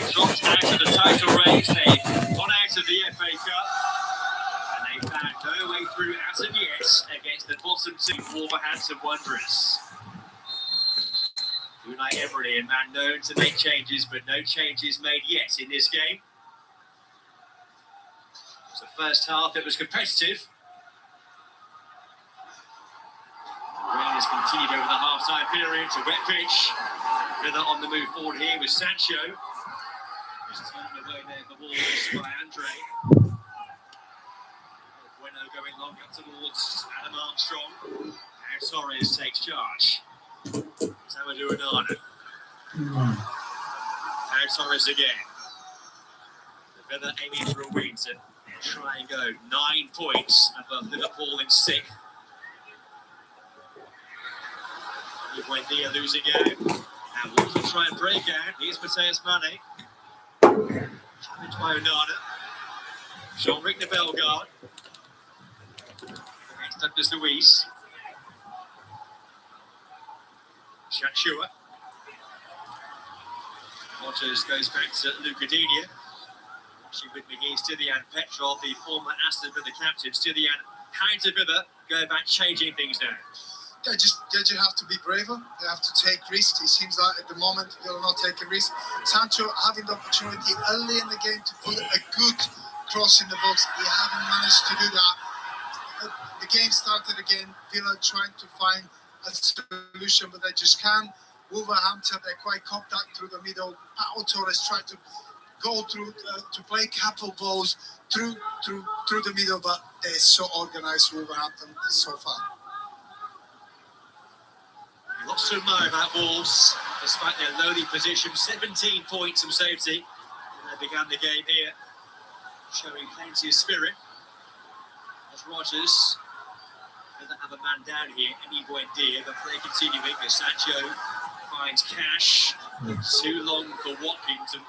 They've dropped out of the title race. They've gone out of the FA Cup. And they've found no way through as of yet against the bottom two Wolverhampton Wanderers. Unai Emery, a man known to make changes, but no changes made yet in this game. So first half, it was competitive. The rain has continued over the half-time period to wet pitch. Villa on the move forward here with Sancho. Just turned away there for Wolves by Andre. Bueno going long up towards Adam Armstrong. Now Torres takes charge. Samadou Onana. Now Torres again. The Villa aiming for a win to try and go 9 points above Liverpool in 6th. Buendia losing out. And Wolves will try and break out. Here's Mateus Mane. Challenged by Onana. Jean-Ric Bellegarde. Against Douglas Luiz. Shachua. Rodgers goes back to Luca Digne. Actually with me here, Stylian Petrov, the former Aston Villa captain. Stylian, how to Villa go about changing things now? They just have to be braver. They have to take risks. It seems like at the moment they're not taking risks. Sancho having the opportunity early in the game to put a good cross in the box. They haven't managed to do that. The game started again. Villa trying to find a solution, but they just can't. Wolverhampton, they're quite compact through the middle. Pau Torres tried to go through to play couple balls through the middle, but they're so organised, Wolverhampton, so far. Lots to admire about Wolves, despite their lowly position. 17 points from safety when they began the game here, showing plenty of spirit. As Rodgers doesn't have a man down here, Emi Buendia, the play continuing as Sancho finds Cash. Too long for Watkins, and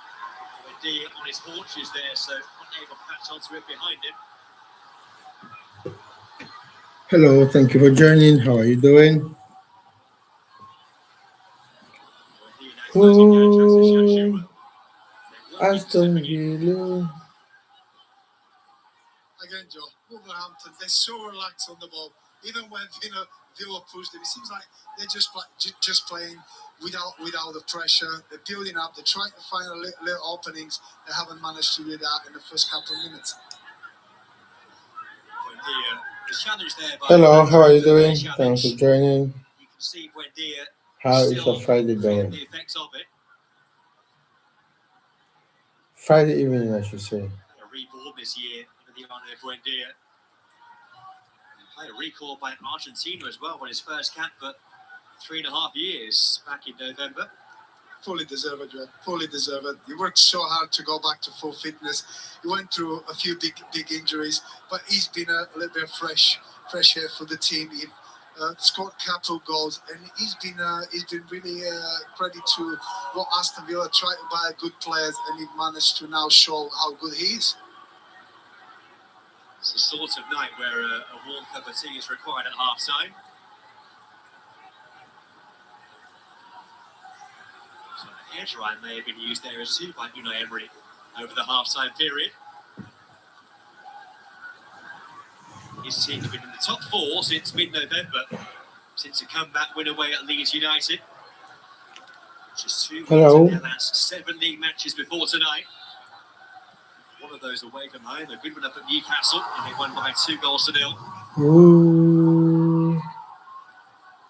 Buendia on his haunches there, so unable to patch onto it behind him. Hello, thank you for joining. How are you doing? Oh, Aston Villa. Again, Joe, Wolverhampton, they're so relaxed on the ball. Even when Villa pushed them, it seems like they're just playing without the pressure. They're building up. They're trying to find little openings. They haven't managed to do that in the first couple of minutes. Hello, how are you doing? Thanks for joining. You can see Buendia. How is a Friday going? The effects of it. Friday evening, I should say. A reborn this year under the honour of Buendia. He played a recall by Argentina as well, won his first cap for 3.5 years back in November. Fully deserved, Joe. Fully deserved. He worked so hard to go back to full fitness. He went through a few big injuries, but he's been a little bit fresh air for the team. He scored couple goals, and he's been really credit to what Aston Villa tried to buy good players, and he managed to now show how good he is. It's the sort of night where a warm cup of tea is required at half time. So the hair dryer may have been used there as too by Unai Emery over the half time period. His team's been in the top 4 since mid-November, since a comeback win away at Leeds United. Just 2 wins in their last 7 league matches before tonight. One of those away from home, a good one up at Newcastle, and they won by 2-0. Ooh,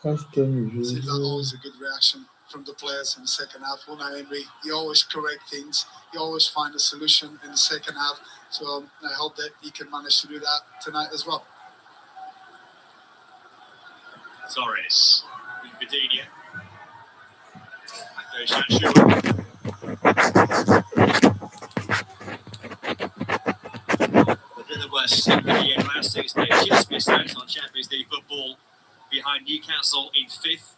Aston See, that Villa. always a good reaction from the players in the second half. Unai Emery, he always correct things. He always find a solution in the second half. So I hope that he can manage to do that tonight as well. Torres, Vidinia. Back goes Shachua. But then there were 7 year last 6 days, just missed out on Champions League football behind Newcastle in 5th.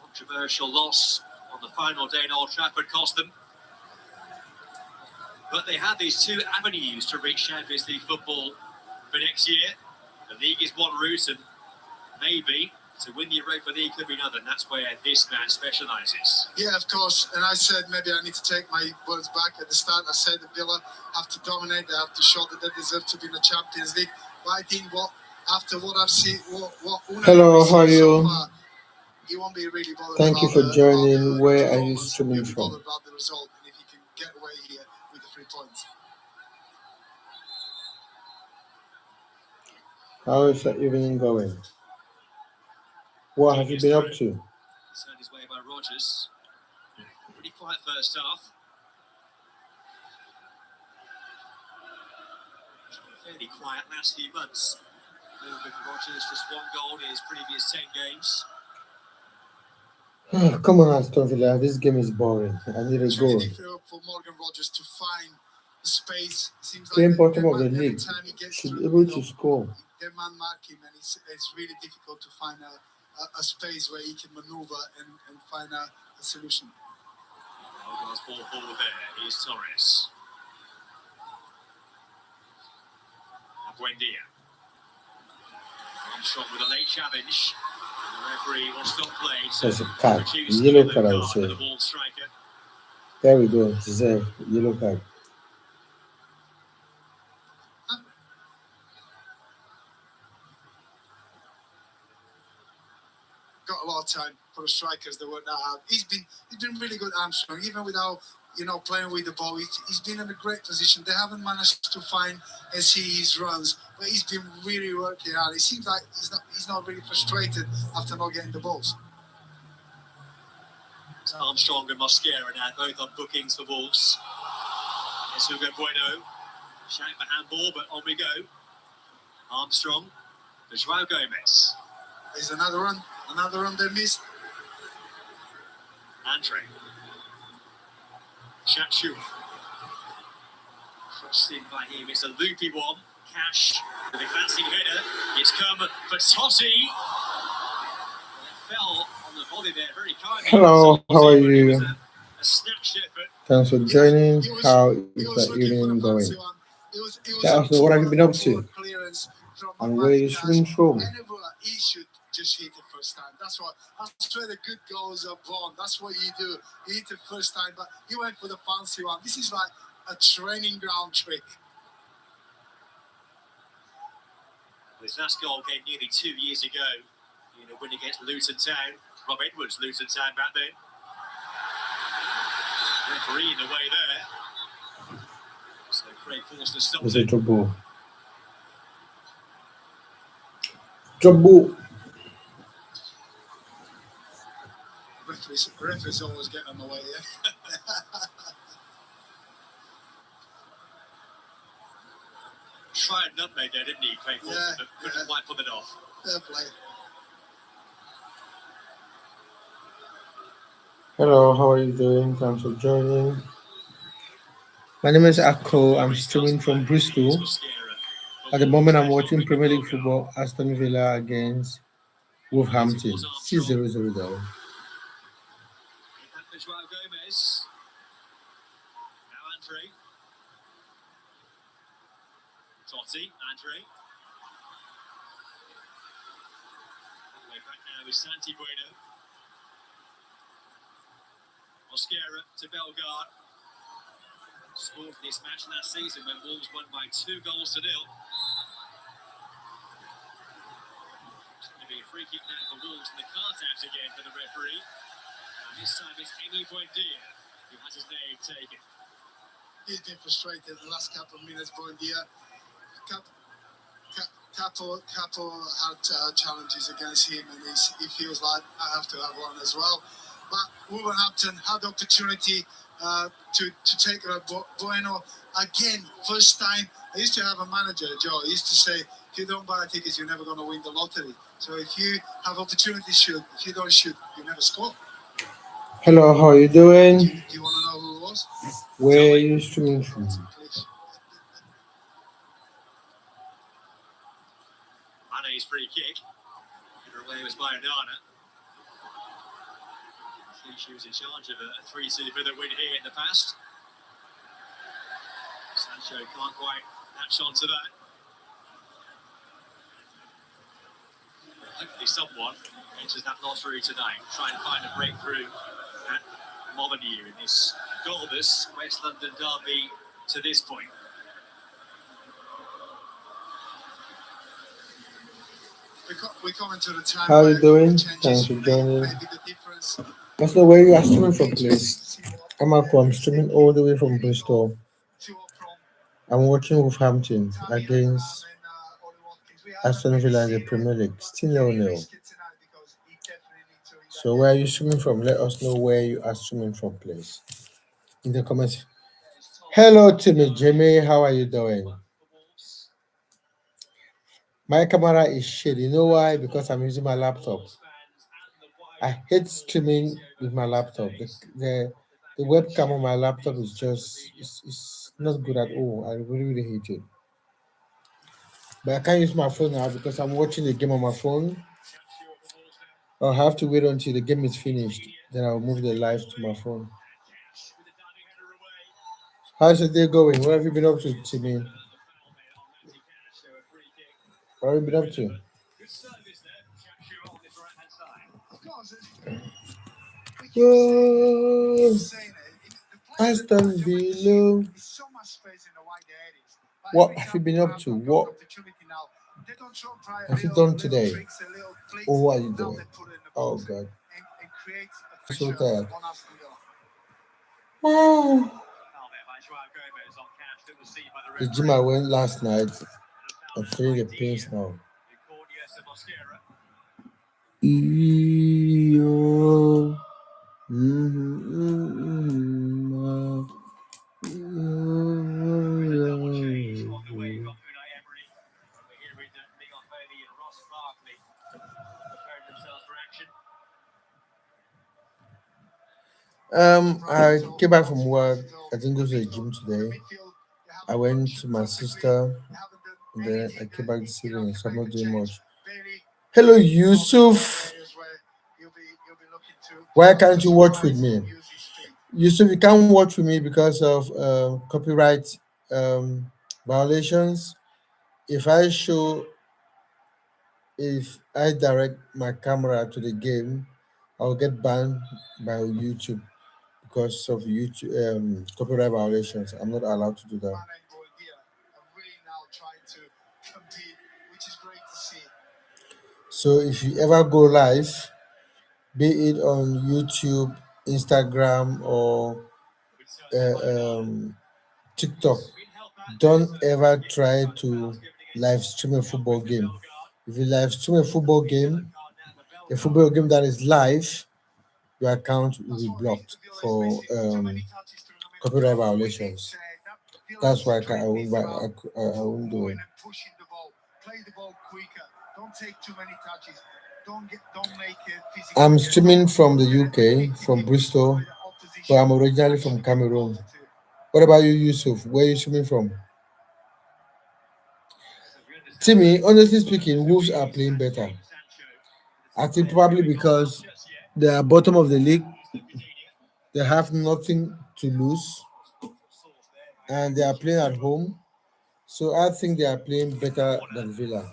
Controversial loss on the final day in Old Trafford cost them. But they have these 2 avenues to reach Champions League football for next year. The league is one route, and maybe To win the Europa League could be another, and that's where this man specialises. Yeah, of course. And I said maybe I need to take my words back at the start. I said the Villa have to dominate. They have to show that they deserve to be in the Champions League. But I think after what I've seen, what Unai Hello, has how are seen so you? far, he won't be really bothered Thank you about for the joining. Where are you performance. streaming He'll be from? bothered about the result, and if he can get away here with the 3 points. How is the evening going? What have you been up to? Turned his way by Rodgers. Pretty quiet first half. Fairly quiet last few months. With Rodgers, just 1 goal in his previous 10 games. Come on, Aston Villa. This game is boring. I need a It's really goal. difficult for Morgan Rodgers to find the space. It seems like Playing bottom of the every league time he gets should through be the able middle, to score. they man mark him, and it's really difficult to find a space where he can maneuver and find a solution. Algarve's ball forward there. Here's Torres. Buendia. Armstrong with a late challenge. The referee will stop play. That's a card. Produce Yellow the card, I yellow would card for say. the ball striker. There we go. Deserve yellow card. Got a lot of time for the strikers that work that hard. He's been really good, Armstrong, even without playing with the ball. He's been in a great position. They haven't managed to find and see his runs, but he's been really working hard. It seems like he's not really frustrated after not getting the balls. Armstrong and Mosquera now both on bookings for Wolves. It's Hugo Bueno. Shout for handball, but on we go. Armstrong for Joao Gomez. There's another run they missed. Andre. Chachu. Crossed in by him. It's a loopy one. Cash with a glancing header. It's come for Totti. It fell on the volley there very kindly. Hello, how are you? A snatched effort. Thanks for joining. How is He was the looking for evening the going? fancy one. It was Yeah, a so what have you been up to? poor clearance from And where are you Cash. streaming from? Whenever he should just hit it first time. That's where the good goals are born. That's what you do. You hit it first time, but he went for the fancy one. This is like a training ground trick. His last goal came nearly 2 years ago in a win against Luton Town. Rob Edwards, Luton Town back then. Referee in the way there. So Craig forced to stop It's a it. drop ball. Drop ball. Referees always get on the way, yeah. Tried nutmeg there, didn't he, Craig Forster, Yeah, but couldn't quite pull it off. Fair play. Hello, how are you doing? Thanks for joining. My name is Ako. I'm streaming from Bristol. At the moment, I'm watching Premier League football. Aston Villa against Wolverhampton. 6-0 though. Joao Gomez. Now Andre. Totti, Andre. Way back now is Santi Bueno. Mosquera to Bellegarde. Scored for this match last season when Wolves won by 2 goals to 0. It's going to be a free kick now for Wolves and the card out again for the referee. And this time it's Emi Buendia who has his name taken. He's been frustrated the last couple of minutes, Buendia. Cato had challenges against him, and he feels like I have to have one as well. But Wolverhampton had the opportunity to take Bueno again. First time, I used to have a manager, Joe. He used to say, if you don't buy tickets, you're never going to win the lottery. So if you have opportunity, shoot. If you don't shoot, you never score. Hello, how are you doing? Do you want to know who it was? Where are you streaming from? Mane's free kick. Given away was by Onana. I think she was in charge of a 3-2 for the win here in the past. Sancho can't quite latch on to that. Hopefully someone enters that lottery tonight. Try and find a breakthrough at Molyneux in this goalless West London derby to this point. We come into the time. How are you where doing? changes Thanks for joining. may be the difference. That's the way you are streaming from, please. I'm Ako. I'm streaming all the way from Bristol. I'm watching Wolverhampton against Aston Villa in the Premier League. Still 0-0. So where are you streaming from? Let us know where you are streaming from, please. In the comments. Hello, Timmy Jimmy. How are you doing? My camera is shit. You know why? Because I'm using my laptop. I hate streaming with my laptop. The webcam on my laptop is just it's not good at all. I really hate it. But I can't use my phone now because I'm watching the game on my phone. I'll have to wait until the game is finished. Then I'll move the live to my phone. How's your day going? What have you been up to, Timmy? What have you been up to? Whoa, Aston Villa. What have you been up to? What have you done today? Oh, what are you doing? Oh God, I'm so tired. Oh. The gym I went last night. I'm feeling the pains now. Iyo. I came back from work. I didn't go to the gym today. I went to my sister, and then I came back this evening, so I'm not doing much. Hello, Yusuf. Why can't you watch with me? Yusuf, you can't watch with me because of copyright violations. If I show, if I direct my camera to the game, I'll get banned by YouTube because of YouTube copyright violations. I'm not allowed to do that. So if you ever go live, be it on YouTube, Instagram, or TikTok, don't ever try to live stream a football game. If you live stream a football game that is live, your account will be blocked for copyright violations. That's why I won't do it. I'm streaming from the UK, from Bristol, but I'm originally from Cameroon. What about you, Yusuf? Where are you streaming from? Timmy, honestly speaking, Wolves are playing better. I think probably because they are bottom of the league, they have nothing to lose, and they are playing at home. So I think they are playing better than Villa.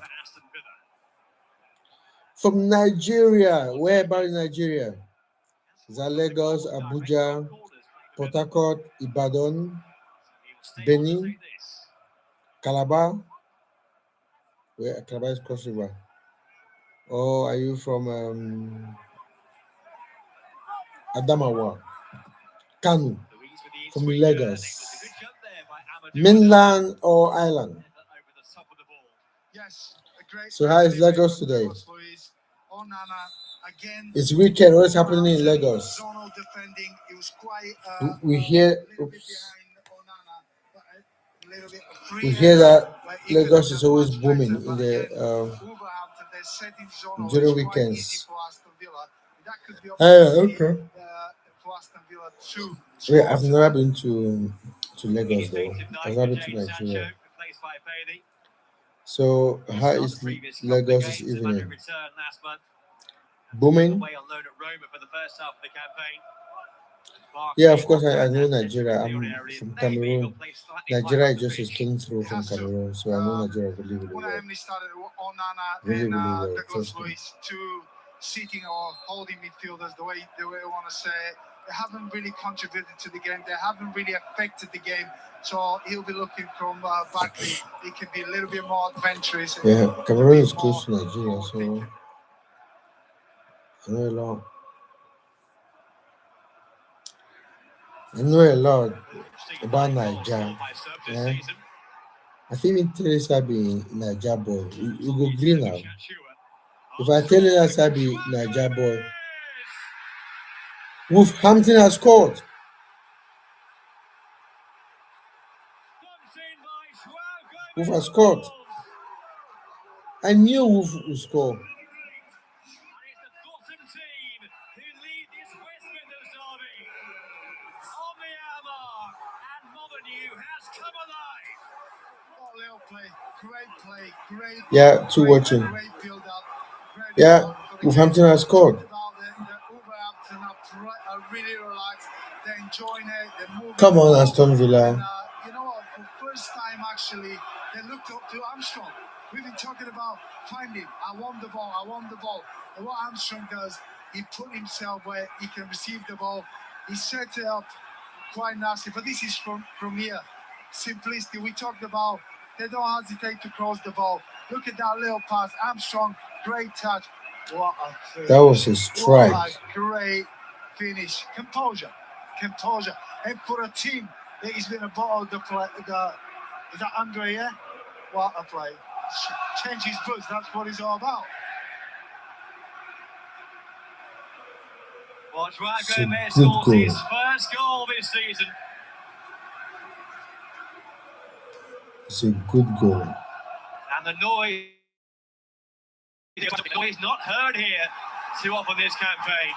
From Nigeria, where about in Nigeria? Is that Lagos, Abuja, Port Harcourt, Ibadan, Benin, Calabar? Where Calabar is Cross River. Or are you from Adamawa, Kanu, from Lagos? Mainland or island? So how is Lagos today? It's weekend. What's happening in Lagos? We hear. Oops. We hear that Lagos is always booming in the during weekends. Okay. Wait, I've never been to Lagos though. I've never been to Nigeria. So how is Lagos this evening? Booming. Yeah, of course, I know Nigeria. I'm from Cameroon. Nigeria is just a stone throw from Cameroon, so I know Nigeria really, really When well. Emily started Onana Really, and really well. Douglas Trust me. Luiz, two sitting or holding midfielders, the way I want to say it, they haven't really contributed to the game. They haven't really affected the game. So he'll be looking from Barkley. He can be a little bit more adventurous. Yeah, Cameroon is close to Nigeria, so I know a lot. I know a lot about Nigeria. Yeah. I think in tell us I be Niger boy. You go green now. If I tell you I be Niger boy, Wolverhampton has scored. Wolf has scored. I knew Wolf would score. Great play, great. Yeah, to watching. Great build up. Yeah, Wolverhampton has scored. Wolverhampton are really relaxed. They're enjoying it. They're moving. Come on, Aston Villa. And, you know what? For the first time, actually, they looked up to Armstrong. We've been talking about finding. I want the ball. I want the ball. And what Armstrong does, he put himself where he can receive the ball. He set it up quite nasty. But this is from here. Simplicity. We talked about. They don't hesitate to cross the ball. Look at that little pass. Armstrong, great touch. What a finish. That was a strike. What a great finish. Composure. And for a team that has been a ball of the play, is that Andre, yeah? What a play. Change his boots, that's what it's all about. Watch It's a Gomez good scores goal. his first goal this season. It's a good goal. And the noise not heard here too often this campaign.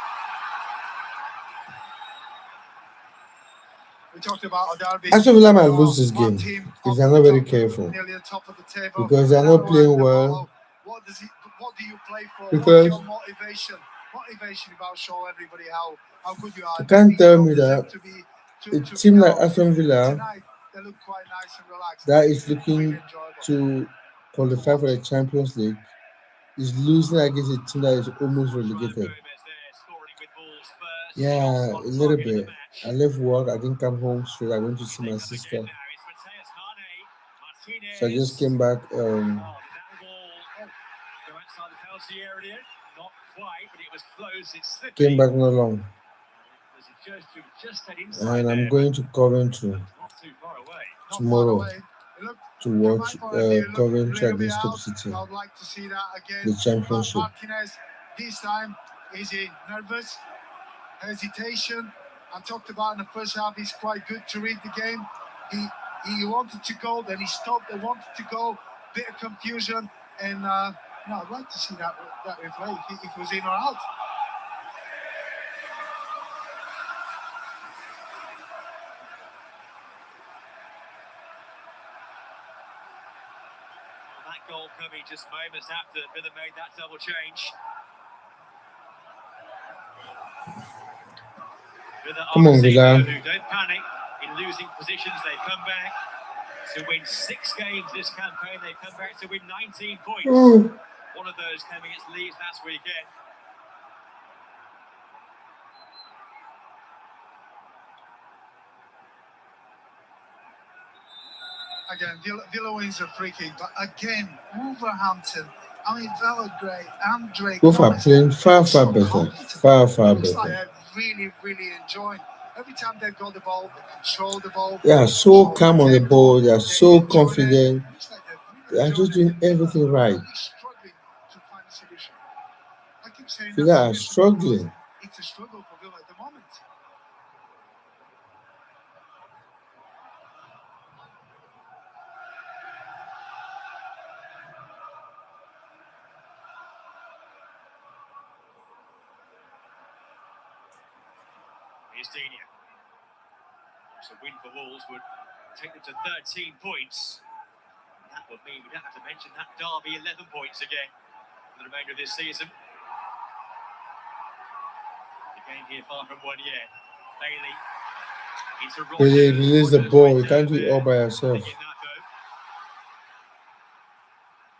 We talked about a derby. Aston Villa might lose this game if they're not very careful, Nearly on top of the table. because they're not playing well. What do you play for? Because What's your motivation? Motivation about show everybody how good you are. you can't tell me that a team like Aston Villa Tonight, they look quite nice and relaxed. that is looking Really enjoyable. to qualify for the Champions League is losing against a team that is almost relegated. Yeah, a little bit. I left work, I didn't come home straight. I went to see my sister. So I just came back. Came back not long. And I'm going to Coventry tomorrow to watch Coventry against Stoke City, I'd like to see that again. the Championship. Martinez, this time, is he nervous? Hesitation? I talked about in the first half, he's quite good to read the game. He wanted to go, then he stopped and wanted to go. Bit of confusion, and no, I'd like to see that replay if it was in or out. That goal coming just moments after Villa made that double change. Come on, Villa. Who don't panic in losing positions. They come back to win 6 games this campaign. They come back to win 19 points. One of those came against Leeds last weekend. Again, Villa wins a free kick, but again, Wolverhampton. I mean, Villa great. Andre. Both are playing far better. Far Looks like better. they're really enjoying. Every time they've got the ball, they control the ball. They are so calm on the ball. They are so confident. They are just doing everything right. Struggling to find a solution. I keep saying Villa are struggling. it's a struggle for Villa at the moment. So a win for Wolves would take them to 13 points. That would mean we don't have to mention that derby 11 points again for the remainder of this season. The game here far from one yet. Bailey into Really Rogers. release the Rogers ball. went You can't down do it all there. by yourself. Taking that though.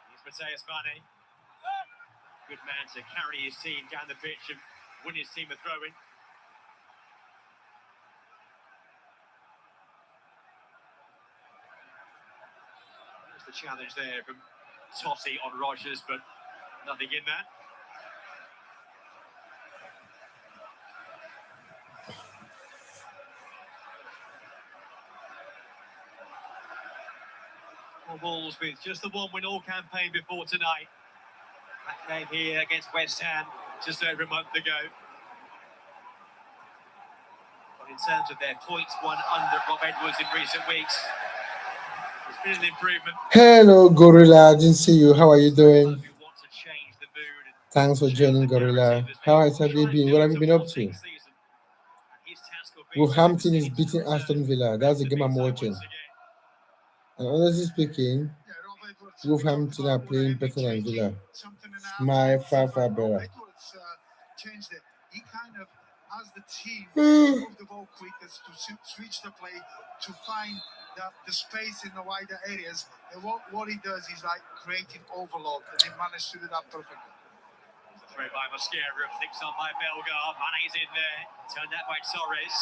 Here's Mateus Mane. Good man to carry his team down the pitch and win his team a throw-in. There's the challenge there from Totti on Rogers, but nothing in that. Wolves with just the one win all campaign before tonight. That came here against West Ham just over a month ago. But in terms of their points won under Rob Edwards in recent weeks, it's been an improvement. Hello, Gorilla. I didn't see you. How are you doing? Who want to change the mood and Thanks for change joining, the Gorilla. narrative as How they has your day try and been? do What it have you been up towards to? next season. And his task will be to Wolverhampton is continue to beating return Aston Villa. That's the to game I'm beat watching. once again. And honestly speaking, Yeah, Rob Edwards Wolverhampton are talked about playing maybe better than Villa. changing something in our My time. far, Seems far like Rob better. Edwards changed it. He kind of has the team to move the ball quickest, to switch the play, to find the space in the wider areas. And what he does is like creating overload, and he managed to do that perfectly. Throw by Mosquera, flicks on by Bellegarde. Mane's in there, turned out by Torres.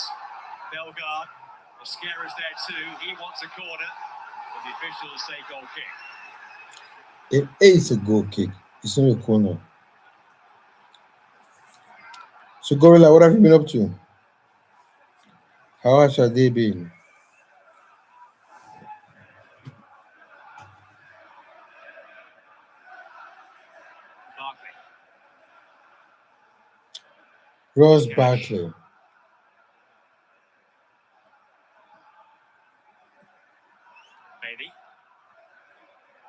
Bellegarde, Mosquera's there too. He wants a corner, but the officials say goal kick. It is a goal kick. It's not a corner. So, Gorilla, what have you been up to? How has your day been? Barkley, Ross Cash, Barkley. Bailey.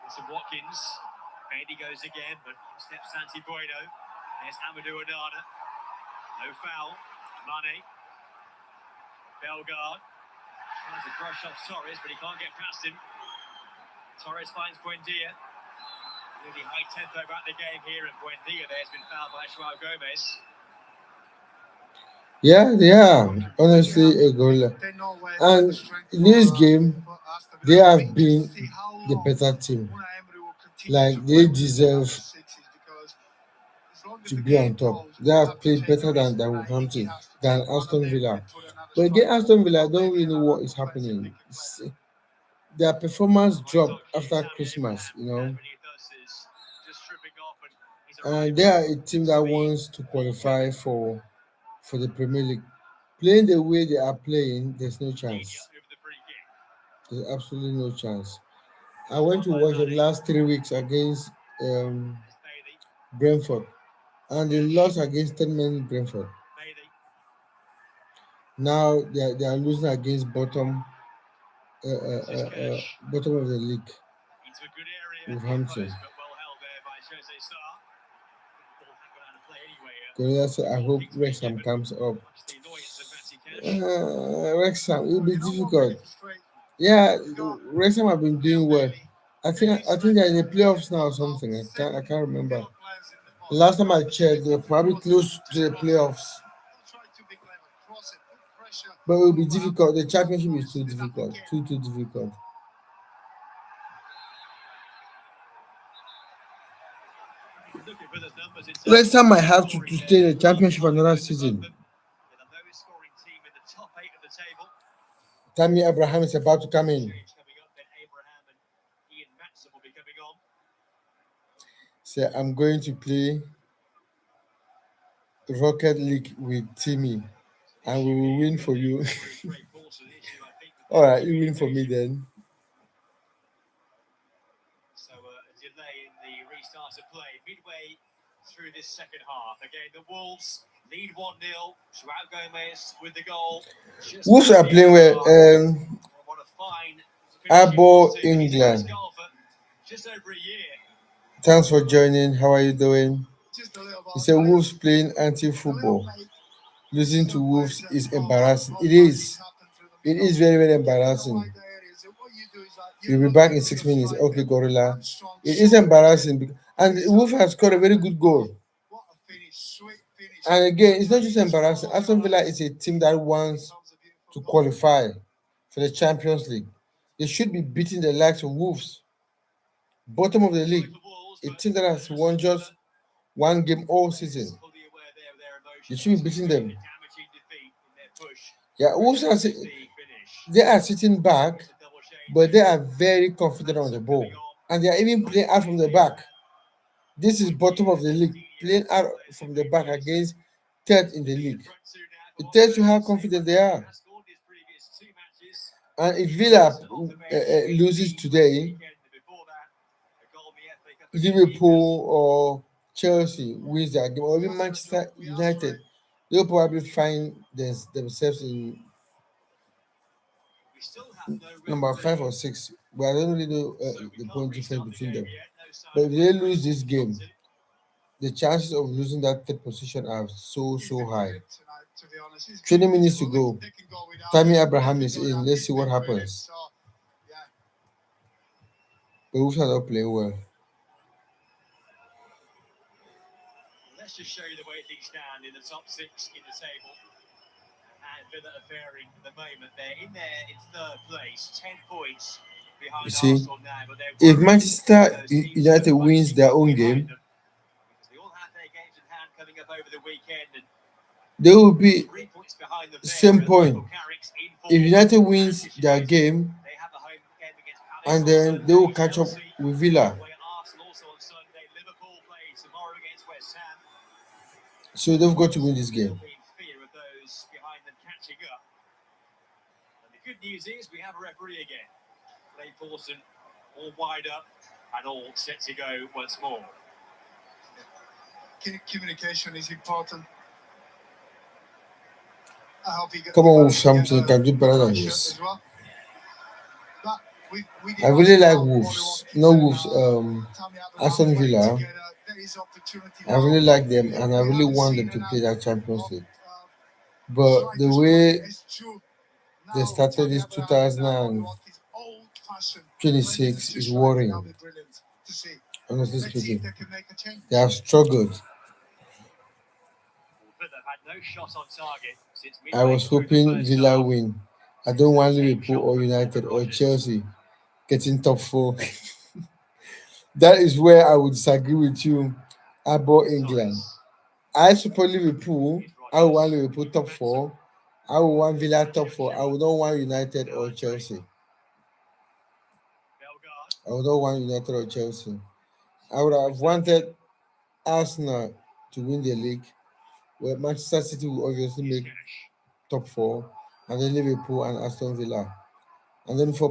It's Watkins. Bailey goes again, but steps Santi Bueno. There's Amadou Onana. No foul. Mane. Bellegarde. Tries to brush off Torres, but he can't get past him. Torres finds Buendia. Really high tempo about the game here, and Buendia there's been fouled by Joao Gomez. Yeah, they are. Honestly, a gorilla. They know where And the strength in this for game, Aston they Villa. have been See how the long better team. Unai Emery will continue Like, to they play with the deserve sixes, because as long as to the be on game top. goes, They we have have to played take a better risk. than And I think he Wolverhampton, has to than take one of Aston them Villa. and put another But again, striker, Aston Villa, I or don't maybe really know what another is defensive happening. thinking player. Their performance Right dropped on cue, after Tammy Christmas, Abraham. And beneath us is just stripping off, and he's and arrived they are with a team that speed, wants to ball qualify movement. for the Premier League. Playing the way they are playing, there's no Media chance. over the free kick. There's absolutely no chance. I It's went on to by watch the Mane. last 3 weeks against There's Bailey. Brentford, and they Cash. lost against 10 men Brentford. Bailey. Now they are losing against This is Cash. bottom of the league, Into a good area. Near Wolverhampton. post, but well held there by Jose Sarr. Ball had gone out of play anyway. Gorilla said, I Goal hope kick to be Wrexham given. comes up. Much to the annoyance of Matty Cash. Wrexham, it will But be you know what really difficult. frustrates me? Yeah, We've got Wrexham have been Leon doing well. Bailey. I think they're in the playoffs now or something. I can't remember. Villa players The on the last time I right. checked, they were probably close to the playoffs. They'll try to be clever, cross it, put pressure But it will on be difficult. The Wolverhampton. championship is Wolves too did that difficult. again. Too difficult. Looking for those numbers in terms of Wrexham might have scoring to there. stay in the championship for Five another points above season. them. They're the lowest scoring team in the top 8 of the table. Tammy Abraham is about to come in. Change coming up, then Abraham and Ian Matson will be coming on. Say, I'm going to play Rocket League with Timmy, and we will win for you. Great quarter, the issue, I think, with All the right, you win for me communication. then. So a delay in the restart of play midway through this second half. Again, the Wolves lead 1-0. Joao Gomez with the goal. Just Wolves are before the playing hour mark. well. What a fine finish he Abo was too. His first England. goal for just over a year. Thanks for joining. How are you doing? Just a little He bit. said Wolves playing A little anti-football. mate. Losing to Sometimes Wolves is all embarrassing. It magic is. happen through the It middle. is very, very Get in the embarrassing. wider areas. And what you do is like you You'll be look back in through 6 minutes. striker. Okay, Gorilla. I'm strong. It is Short. embarrassing. And Finish Wolf up. has scored a very good goal. What a finish. Sweet finish. And again, it's not just embarrassing. Aston Villa is a team that wants to qualify for the Champions League. They should be beating the likes of Wolves, bottom of the league, a team that has won just one game all season. They should be beating them. Yeah, Wolves are they are sitting back, but they are very confident on the ball, and they are even playing out from the back. This is bottom of the league, playing out from the back against third in the league. It tells you how confident they are. And if Villa loses today, Liverpool or Chelsea wins their game, or even Manchester United, they'll probably find themselves in number 5 or 6. But I don't really know the point difference between them. But if they lose this game, the chances of losing that third position are so high. 20 minutes to go. Tammy Abraham is in. Let's see what happens. The Wolves are not playing well. Let's just show you the way things stand in the top 6 in the table. And Villa are faring at the moment. They're in there in third place, 10 points behind You see, Arsenal now. But if Manchester United wins their own game, they all have their games in hand coming up over the weekend. And they will be 3 points behind them. same point. If United wins their game, They have a home game against Palace and on then Sunday, they will catch up Chelsea with Villa. away at Arsenal also on Sunday. Liverpool play tomorrow against West Ham. So they've got to win this game. They'll be in fear of those behind them catching up. And the good news is we have a referee again. Ray Pawson all wide up and all set to go once more. Communication is important. I hope he Come on with something, you can do better than this. as well. But we I really like Wolves. No Wolves, Aston Villa. I really like them, and I really want them to play that Champions League. But the way they started this 2026 is worrying. Honestly speaking, they have struggled. But they've had no shot on target since I was midway through the hoping first Villa half. win. I don't want Liverpool or United or Chelsea getting top 4. That is where I would disagree with you about England. I support Liverpool. I would want Liverpool top 4. I would want Villa top 4. I would not want United or Chelsea. I would not want United or Chelsea. I would have wanted Arsenal to win the league, where Manchester City will obviously make top 4, and then Liverpool and Aston Villa. And then for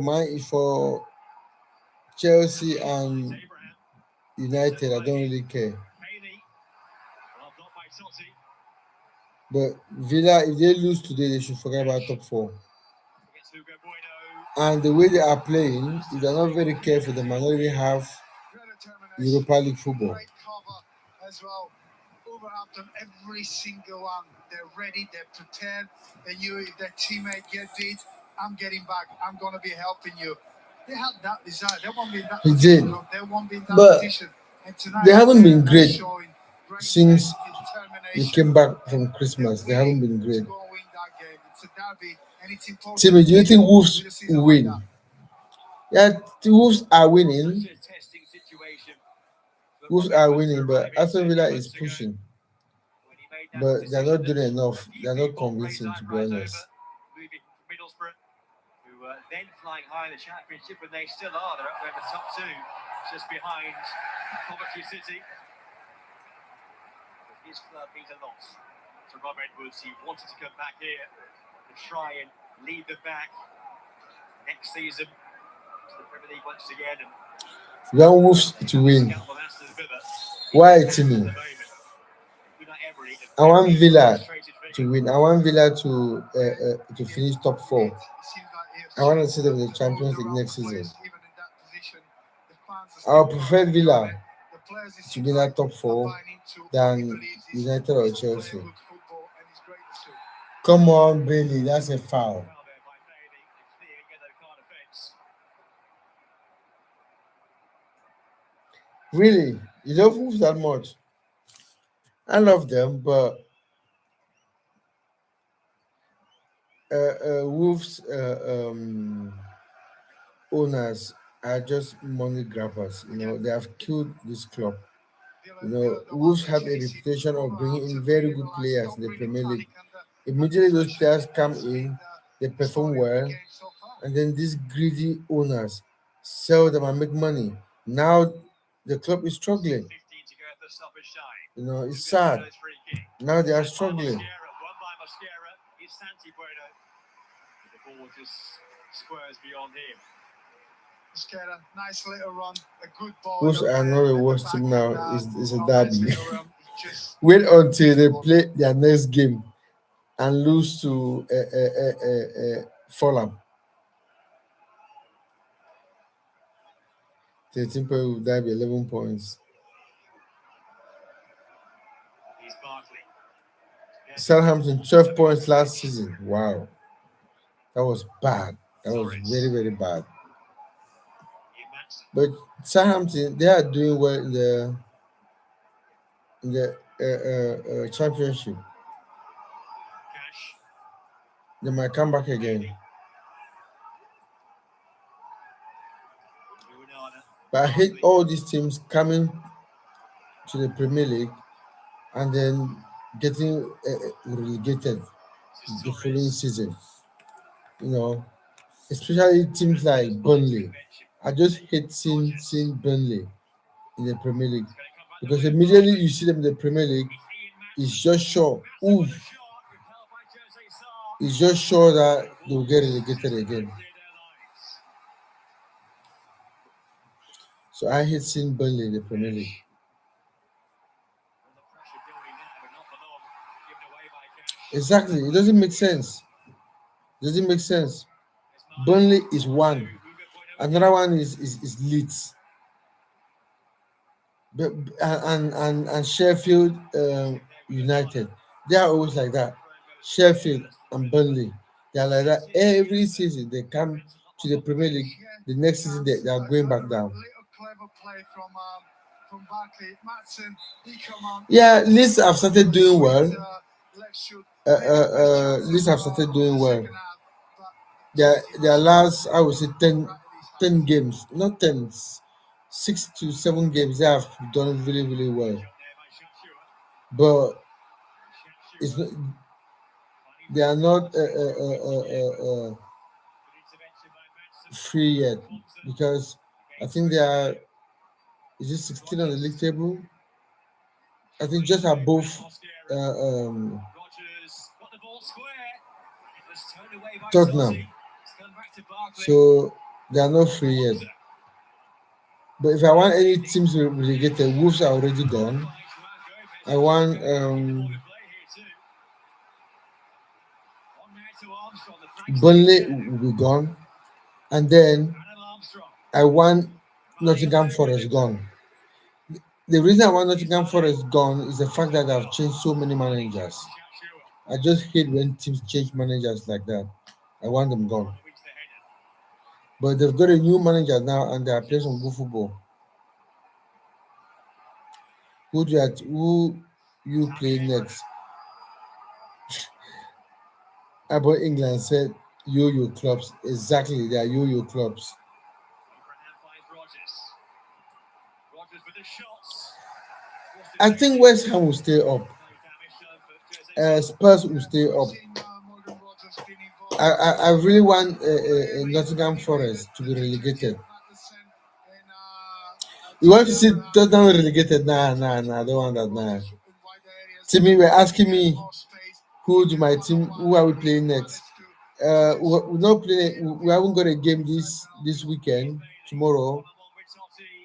Chelsea and United, I don't really care. But Villa, if they lose today, they should forget about top 4. And the way they are playing, if they're not very careful, they might not even have Europa League football. Great cover as well. Wolverhampton, every single one. They're ready, they're prepared. They knew if their teammate get beat, I'm getting back. I'm gonna be helping you. They had that desire. They won't be in that He position. did. Look, they won't be in that But position. And tonight they haven't been they're great showing great since determination. they came back from Christmas. They haven't been To great. go and win that game. It's a derby, and it's important. Timmy, do you think Wolves With a season will like win? that. Yeah, the Wolves are winning. Such a testing situation. for Wolves Bobby are Wood winning, to but arrive in Aston Villa 20 is months ago pushing. when he made that But they're not decision doing that enough. a few They're not people convincing, raised to be eyebrows honest. over, moving from Middlesbrough, who were then flying high in the Championship, and they still are. They're up there in the top 2, just behind Coventry City. But his club means a lot to Rob Edwards. He wanted to come back here and try and lead them back next season to the Premier League once again. And We want Wolves to win. scalp of Aston Villa Why, at the Timmy? moment. Unai Emery, a I want very Villa frustrated to figure. win. I want Villa to finish top 4. It seems like he has I want to shown see them in the all Champions the League right next season. players, even in that position. The fans are I'll still prefer buying Villa into it. The players it to seems be in like that top are 4 buying into what he than believes is United or to play Chelsea. good football, and it's great to see. Come on, Bailey, that's a foul. Foul there by Bailey, a clear yellow card offence. Really? You love Wolves that much? I love them, but Wolves owners are just money grabbers. They have killed this club. Villa want Wolves to have a chase it, but reputation of bringing in very good realise players don't in the really Premier League. panic. And Immediately those possession players come has been in, they the perform story of the well, game so far. and then these greedy owners sell them and make money. Now the club is struggling. 15 to go at the stoppage time. It's sad. Bueno's free kick. Now they are Led by struggling. Mosquera, won by Mosquera. It's Santi Bueno. The ball just squares beyond him. Mosquera, nice little run, a good ball. Wolves are not the at the worst back team and, now. It's a oh, nice derby. little run. Just Wait until they play their next game and lose to Fulham. 13 points will die by 11 points. He's Barkley. Southampton 12 points last season. Wow, that was bad. That was very, very bad. Ian Matson. But Southampton, they are doing well in the championship. Cash. They might come back again. Ruinada. But I hate all these teams coming to the Premier League and then getting relegated the following season. You know, especially teams like Burnley. I just hate seeing Burnley in the Premier League because immediately you see them in the Premier League, it's just sure, oof, it's just sure that they will get relegated again. So I hate seeing Burnley in the Premier League. Exactly, it doesn't make sense. Doesn't make sense. Burnley is one. Another one is Leeds. But, and Sheffield United. They are always like that. Sheffield and Burnley. They are like that every season. They come to the Premier League. The next season they are going back down. little clever play from Barkley. Matson, he come on. Yeah, Leeds have started doing well. Let's shoot. Leeds have started doing well. Their last, I would say, 10 games, not 10, 6 to 7 games, they have done really, really well. But it's not, they are not free yet because I think they are, is it 16 on the league table? I think just above Tottenham. So they are not free yet. But if I want any teams relegated, Wolves are already gone. I want Burnley will be gone, and then I want Nottingham Forest gone. The reason I want Nottingham Forest gone is the fact that I've changed so many managers. I just hate when teams change managers like that. I want them gone. But they've got a new manager now, and they are playing some good football. Who you play next? About England said yo-yo clubs. Exactly, they are yo-yo clubs. I think West Ham will stay up. Spurs will stay up. I really want Nottingham Forest to be relegated. You want to see Tottenham relegated? Nah, I don't want that. Nah. Timmy, were asking me who are we playing next? We're not playing. We haven't got a game this weekend tomorrow,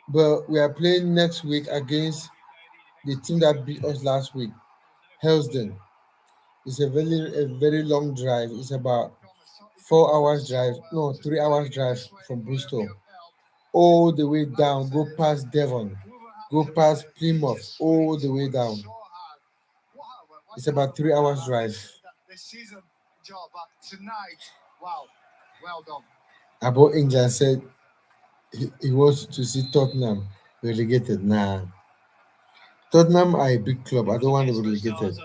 but we are playing next week against the team that beat us last week, Helsden. It's a very long drive. It's about 4 hours drive, no, 3 hours drive from Bristol, all the way down. Go past Devon, go past Plymouth, all the way down. It's about 3 hours drive. The season job tonight. Wow, well done. About England said he wants to see Tottenham relegated. Nah, Tottenham are a big club. I don't want them relegated.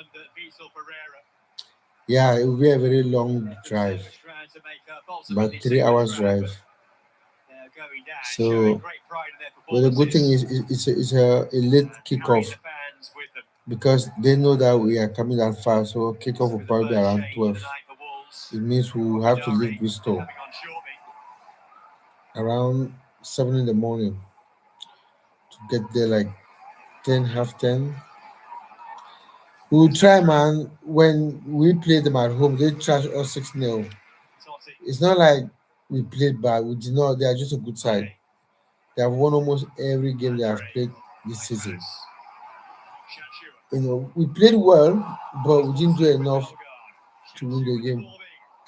Yeah, it will be a very long drive, Round to make up about ultimately three too much hours ground, but drive. they're going down, showing So, great pride in their but the good thing performances is it's a late and carrying kickoff the fans with them. because they know that we are coming that far. So kickoff will So the probably be first around change of 12. the night for Wolves. It means we will have to leave Romidari Bristol coming on shortly. around 7 in the morning to get there like 10, half 10. We'll try, man. When we play them at home, they trash us 6-0. Totti, It's not like we played bad. We did not. They are just a good side. Mane, They have won almost every game they have Andre, played this high season. pass, Shachua, We played well, but we didn't do Totti with enough Bellegarde. to win Shachua the with the game. ball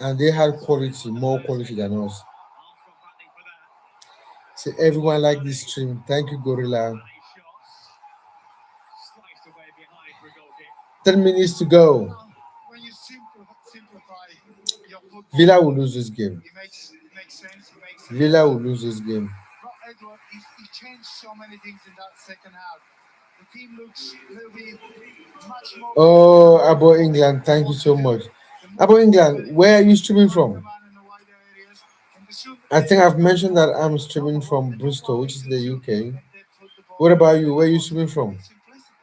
in. And they had Sprints quality, on the more first quality header. than us. Arms from battling for that. So everyone like Mane, this stream. Thank you, Gorilla. Mane's shots. Sliced away behind for a goal kick. 10 minutes to go. When you simplify your football, Villa will lose this game. it makes sense. It makes sense. Villa will lose this game. But Edward, he changed so many things in that second half. The team looks a little bit much more Oh, confident Abo of England, thank you what to so do. much. The more Abo England, confident where are you streaming find the from? man in the wider areas, and the sooner I think I've they mentioned know that I'm streaming from they know Bristol, what which we is in can the do, UK. and they put the ball What about in you? the Where are you box. streaming from? It's simplicity.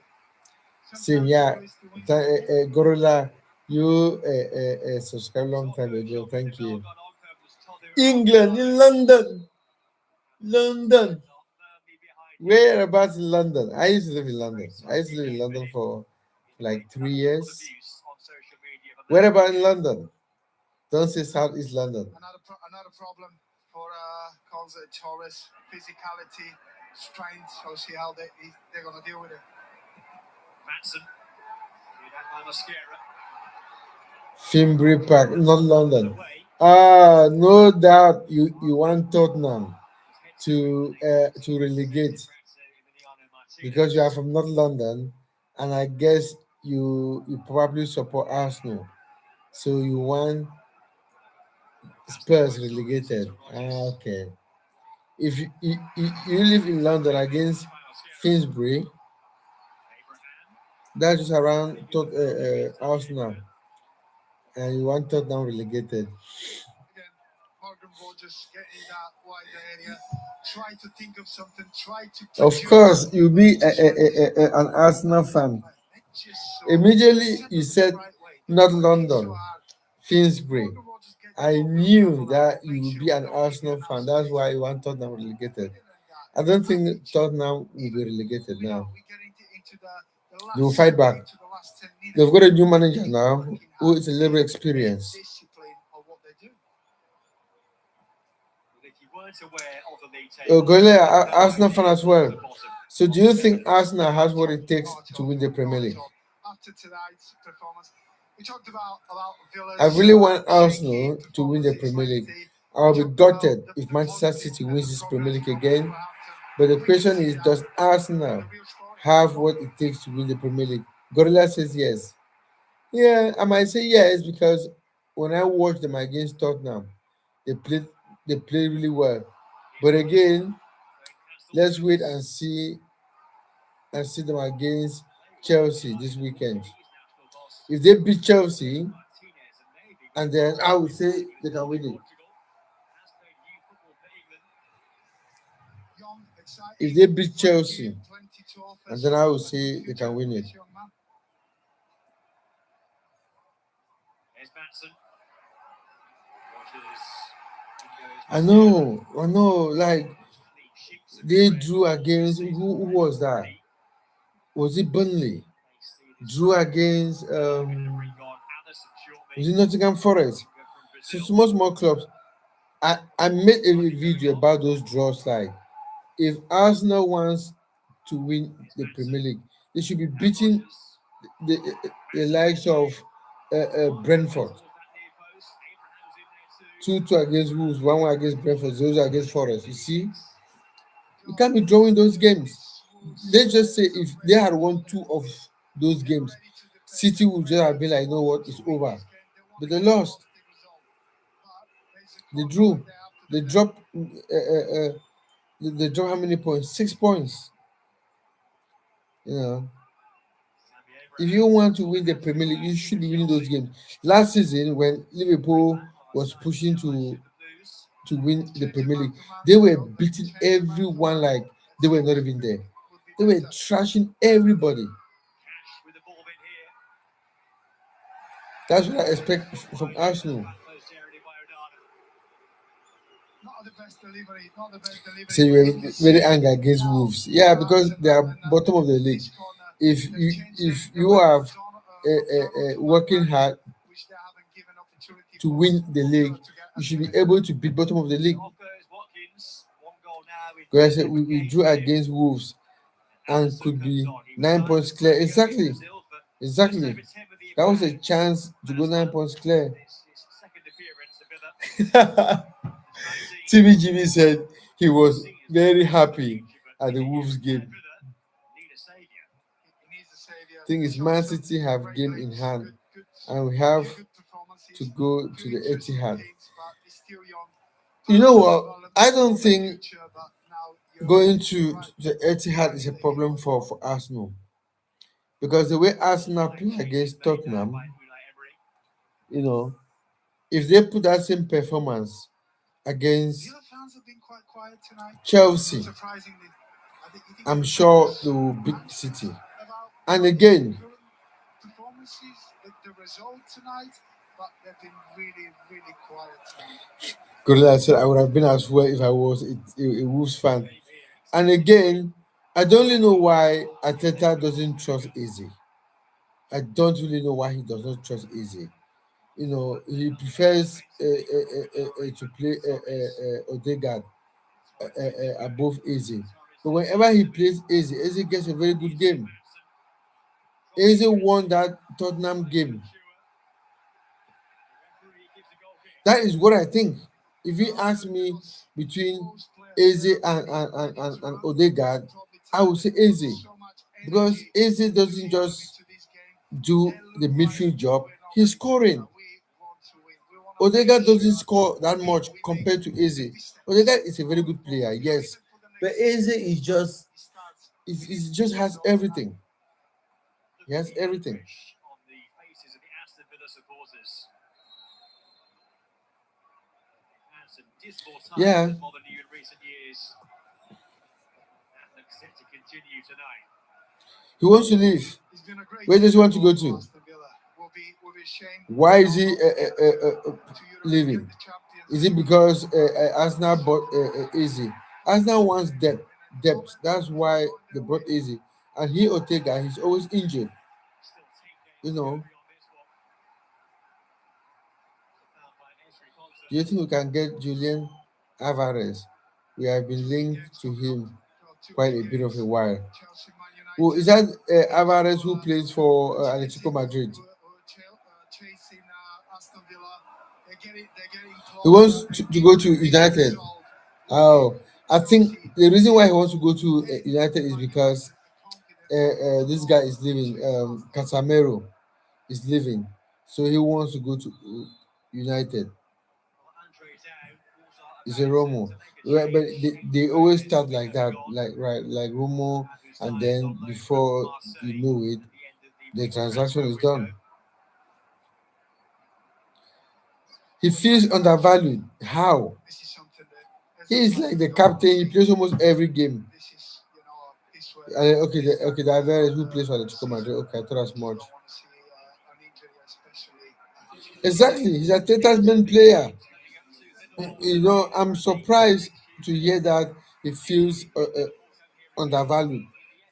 Sometimes the goal is to win the game. Gorilla, you subscribed long time Toko ago. shot with the Thank dog you. on Oldham's Todu England in Alderweireld. London. Still London. not firmly behind him. Whereabouts in London? I used to live in London. Great I used to spiky live in game London winning for in the like wake of three that awful years. abuse on social media from their Whereabouts in manager. London? Don't say Southeast London. Another problem for Conza Torres: physicality, strength. So see how they're gonna deal with it. Matson, cleared out by Mosquera. Fimbri Park, not Put London. away. No doubt you want Tottenham His head to scrambling for it. relegate Deflected back to Emiliano because you are Martinez. from North London, and I guess you probably support Arsenal, so you want Aston Spurs works through it relegated. to Rodgers. Okay. If you live in London against By Mosquera. Finsbury, Abraham. that's just around Playing with the ball to get into the Arsenal, neighbourhood. and you want Tottenham relegated. Again, Morgan Rogers getting that wider area. Try to think of something. Try to Of produce course, you'll be to show this an Arsenal fan. it's just so Immediately set you them in the said right way. not Don't work it so London, hard. If Finsbury. Morgan Rogers get the I ball, build up knew on it. that you Make would sure be we an don't give you Arsenal an fan. That's isolation. why you want Tottenham relegated. Other than that, I don't I think think Tottenham will be even relegated we know now. we get into the They will last fight back. into the last 10 They've minutes. got a new manager Keep now working who hard. is a little bit Be experienced. disciplined on what they do. If you weren't aware of the league table, Gole, you have no Arsenal fan idea as what's well. the bottom. So do you think Arsenal has what it takes to win the Premier Not at League? all. After tonight's performance, we talked about I Villa's really want shaky Arsenal to win performance the against Premier League. Wednesday. We I'll be talked about gutted if the Manchester positive City wins this Premier progress League from again. Wolverhampton. But the We can question see is, that. does But Arsenal the real story, have what it takes to win the Premier League? Gorilla says yes. Yeah, I might say yes because when I watched them against Tottenham, they played they played really well. Here's But Wilson, again, going past all let's wait defenders. and see them against They were Chelsea behind this the ball. weekend. He's now still lost. If they beat Chelsea, Martinez and maybe and Wilson. then I would say He was they can born in win it. Portugal, has played youth football for England. young, If exciting, they beat 20, Chelsea, 22 and offers then I would a good say they future can win for it. this young man. There's Matson. Rodgers. In I goes Mosquera. know, I know. Like Clean sheets of they red drew this against season who already was for that? Lee. Was it Burnley? May see this Drew against going to bring on Addison was shortly. it Nottingham Forest? Winger from So Brazil. small clubs. I made a Plenty going video on. about those draws. Like if Arsenal wants to win Here's the Premier Matson. League, they should be Now beating Rodgers. the Matson likes gets of in. Finds a way Brentford. towards that near post. Abraham's in there too. 2-2 against Wolves, 1-1 against Brentford, 0 against Forest. You Many see, kicks. you can't be drawing those games. This was Let's just say if they had won two of those get games, ready to defend, City get would just have ready. been They like, you know what, wanted to it's win over. this game. They But wanted they to get a lost. positive result. But there's a They clock drew. running. They have to They defend. dropped. They dropped how many points? 6 points. You know. Sammy If you want to win the Premier League, you should be winning those games. Last season, when Liverpool was pushing to win the Premier League, they were beating everyone like they were not even there. They were trashing everybody. That's what I expect from Arsenal. Not the best delivery, not the best delivery. So you were very angry against Wolves. Yeah, because they are bottom of the league. If you have working hard to win the league, you should be able to beat bottom of the league. Because I said we drew against Wolves and could be 9 points clear. Exactly. Exactly. That was a chance to go 9 points clear. TVGB said he was very happy at the Wolves game. Thing is, Man City have game in hand, and we have to go to the Etihad. You know what? I don't think going to the Etihad is a problem for Arsenal, because the way Arsenal play against Tottenham, if they put that same performance against Chelsea, I'm sure they will beat City. And again, the result tonight, but they've been really, really quiet tonight. Gorilla said I would have been as well if I was a Wolves fan. And again, I don't really know why Ateta doesn't trust Easy. I don't really know why he does not trust Easy. He prefers to play Odegaard above Easy. But whenever he plays Easy, Easy gets a very good game. Easy won that Tottenham game. That is what I think. If you ask me between Eze and Odegaard, I would say Eze, because Eze doesn't just do the midfield job, he's scoring. Odegaard doesn't score that much compared to Eze. Odegaard is a very good player, yes, but Eze is just he just has everything. He has everything. Yeah. He wants to leave. Where does he want to go to? Why is he leaving? Is it because Arsenal bought Easy? Arsenal wants depth. That's why they brought Easy. And Ortega, he's always injured. Do you think we can get Julian Alvarez? We have been linked to him quite a bit of a while. Oh, is that Alvarez who plays for Atletico Madrid? He wants to go to United. Oh, I think the reason why he wants to go to United is because this guy is leaving. Casemiro is leaving, so he wants to go to United. It's a Romo, right? But they always start like that, like Romo, and then before you know it, the transaction is done. He feels undervalued. How? He is like the captain. He plays almost every game. Okay, the Alvarez who plays for the Chico Madrid. Okay, I thought as much. Exactly, he's a Teta's main player. I'm surprised to hear that he feels undervalued.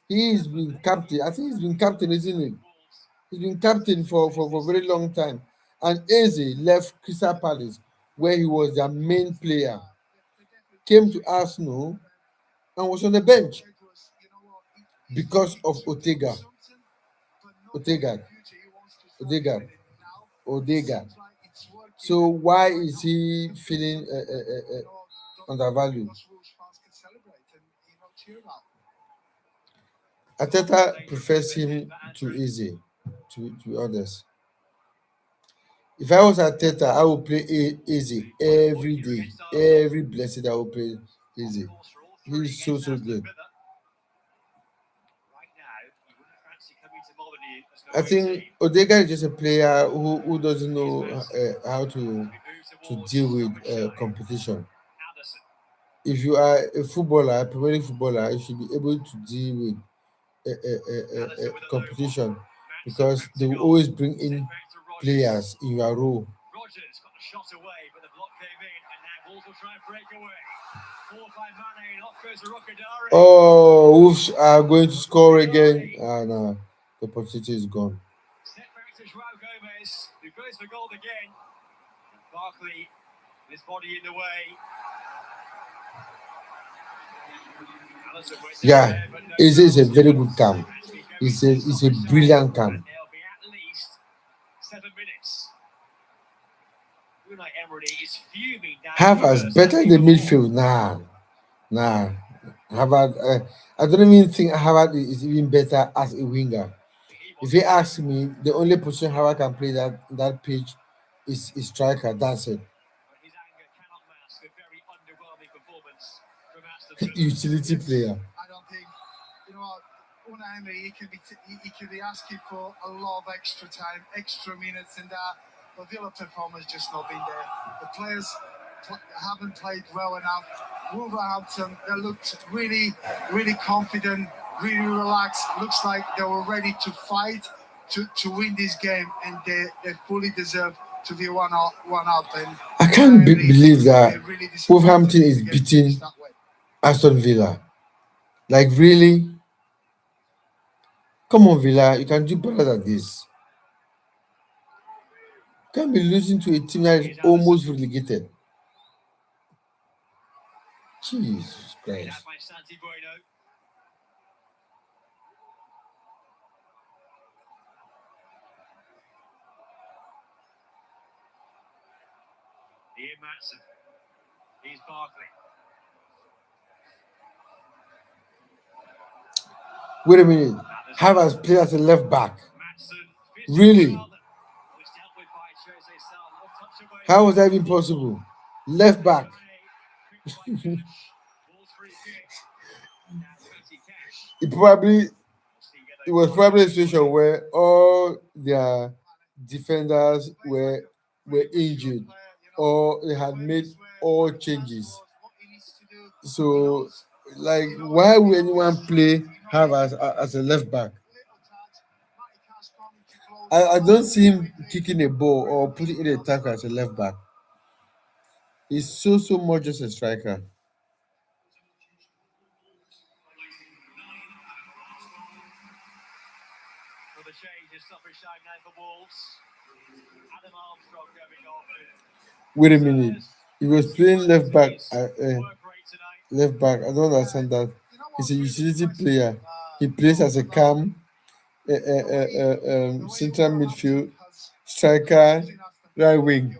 He's been captain. I think he's been captain, isn't he? He's been captain for a very long time. And Eze left Crystal Palace, where he was their main player, came to Arsenal and was on the bench because of Ortega. Odegaard. So why is he feeling undervalued? Ateta prefers him to Easy, to be honest. If I was Ateta, I would play Easy every day. Every blessed I would play Easy. He's so good. I think Odega is just a player who doesn't know how to deal with competition. Addison. If you are a footballer, a Premier League footballer, you should be able to deal with Addison with a low one. competition Matson because back they to will goal. always bring Sent in back to Rogers. players in your role. Rogers got the shot away, but the block came in, and now Wolves will try and break away. Forward by Mane, and off goes Rokadari. Oh, Wolves are going to score again. And the opportunity is gone. Step back to Joao Gomez, who goes for goal again. Barkley, with his body in the way. Allison went down Yeah, there, but no it's a fouls very good given. camp. Has to be going It's to the a stoppage brilliant time, camp. and there'll be at least 7 minutes. Unai Emery is fuming down at Havertz reverse, better in tapping the the ball. midfield. Nah. Havertz, I don't even think Havertz is even better as a winger. He If wants you to ask me, the only position Havertz can play that pitch is striker. That's it. but his anger cannot mask a very underwhelming performance from Aston Villa. Utility Yes, player. I don't think, you know what, Unai Emery, he can be asking for a lot of extra time, extra minutes, and the Villa performance just not been there. The players haven't played well enough. Wolverhampton, they looked really confident, really relaxed. Looks like they were ready to fight to win this game, and they fully deserve to be one up. And I Unai can't Emery, believe that they're really disappointed Wolverhampton is the game finished beating that way. Aston Villa. Like really? Come on, Villa, you can do better than this. You can't be losing to a team that is Here's Allison. almost relegated. Jesus Played out Christ. by Santi Bueno. Ian Matson. Here's Barkley. Wait a minute. Addison. Havertz played as a left back. Matson. Really? Was dealt with by Jose Sal. One touch away. How was that even possible? Left back. Tripped by Cash. Ball's free kick. Now Matty Cash. It probably We'll see it yellow was card probably a for situation where all their defenders were injured or they had made all changes. So like why would anyone play Havertz as a left back? I don't see him kicking a ball or putting in a tackle as a left back. He's so much just a striker. For the change, it's stoppage time now for Wolves. Adam Armstrong going off. Wait a minute. He was playing left back. Work rate tonight. Left back. I don't understand that. He's a utility player. He plays as a cam, central midfield, striker, right wing.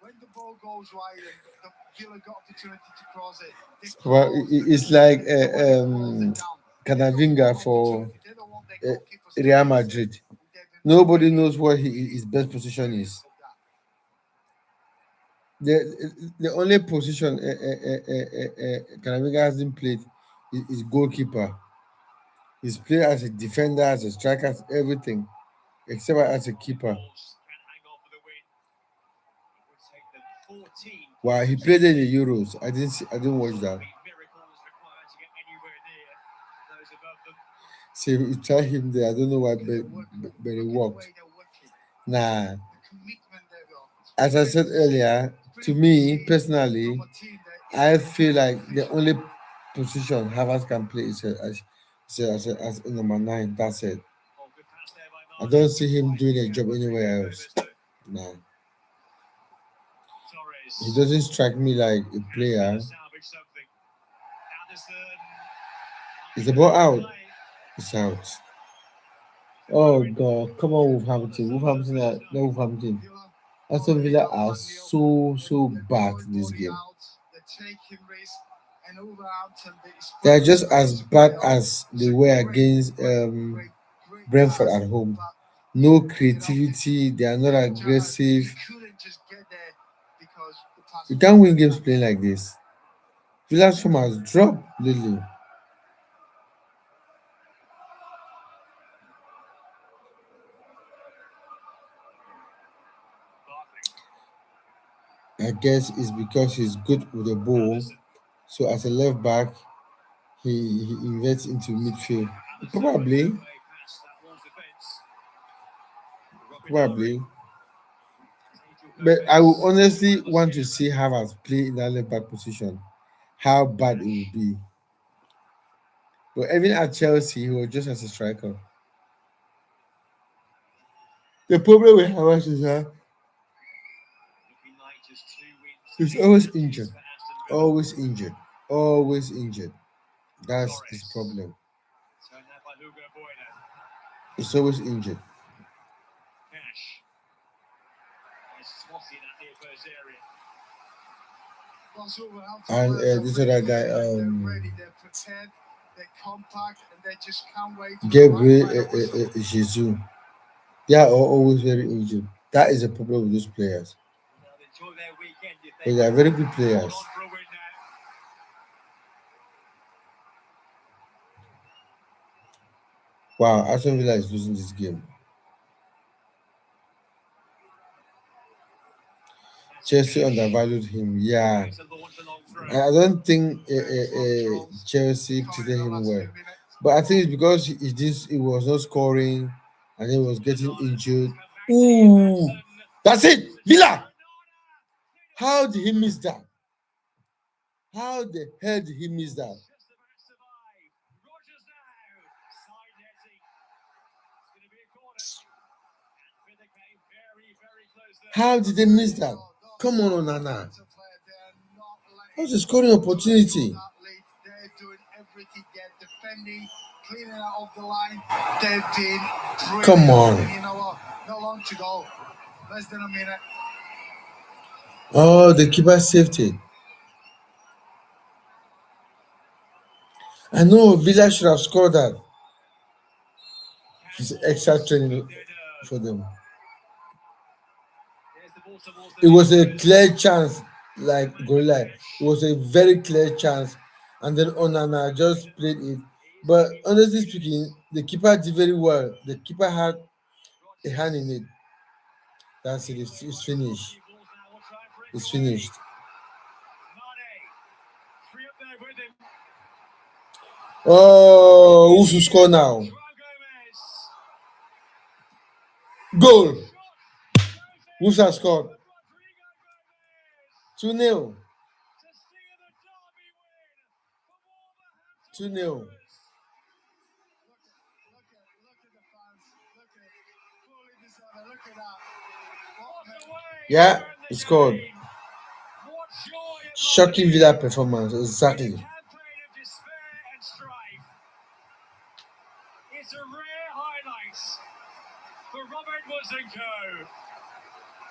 When the ball goes wide and the Villa got opportunity to cross it, Well, it's like Canavinga for Real Madrid. Nobody knows what his best position is. The only position Canavinga hasn't played is goalkeeper. He's played as a defender, as a striker, as everything, except as a keeper. Wolves can hang on for the win. It would take them 14 Wow, he played in the Euros. I didn't watch that. miracles required to get anywhere near those above them. So we tried him there. I don't know why, but it worked. Nah. As I said earlier, to me personally, I feel like the only position Havertz can play is as a number 9. That's it. Oh, good pass there by I Mane. don't see him doing a job anywhere else. Nah. He Torres. doesn't strike me like a player. Salvage something. Addison. Is the ball out? It's out. Oh God! Come on, Wolverhampton. No Wolverhampton. Aston Villa are so bad this game. They are just as bad as they were against Brentford at home. No creativity. They are not aggressive. You can't win games playing like this. Villa's form has dropped lately. I guess it's because he's good with the ball. So as a left back, he inverts into midfield. Probably, probably. But I would honestly want to see Havertz play in that left back position. How bad it would be. But even at Chelsea, he was just as a striker. The problem with Havertz is that he's always injured. Always injured. Always injured. That's his problem. He's always injured. And this other guy, prepared, they're compact, and they just can't wait. Gabriel Jesus. They are always very injured. That is a problem with those players. But they are very good players. Wow, Aston Villa is losing this game. Chelsea undervalued him. Yeah, I don't think Chelsea treated him well. But I think it's because he was not scoring and he was getting injured. Ooh, that's it. Villa. How did he miss that? How the hell did he miss that? How did they miss that? Come on, Onana. That's a scoring opportunity. They're doing everything. They're defending, cleaning out of the line. They've been brilliant. Come on. You know what? Not long to go. Less than a minute. Oh, the keeper saved it. I know Villa should have scored that. It's extra training for them. It was a clear chance, like Gorilla. It was a very clear chance, and then Onana just played it. But honestly speaking, the keeper did very well. The keeper had a hand in it. That's it. It's finished. It's finished. Oh, who should score now? Goal. Who shall score? 2-0. 2-0. Yeah, he scored. Shocking Villa performance, exactly. It's a rare highlight for Robert Woods and Co.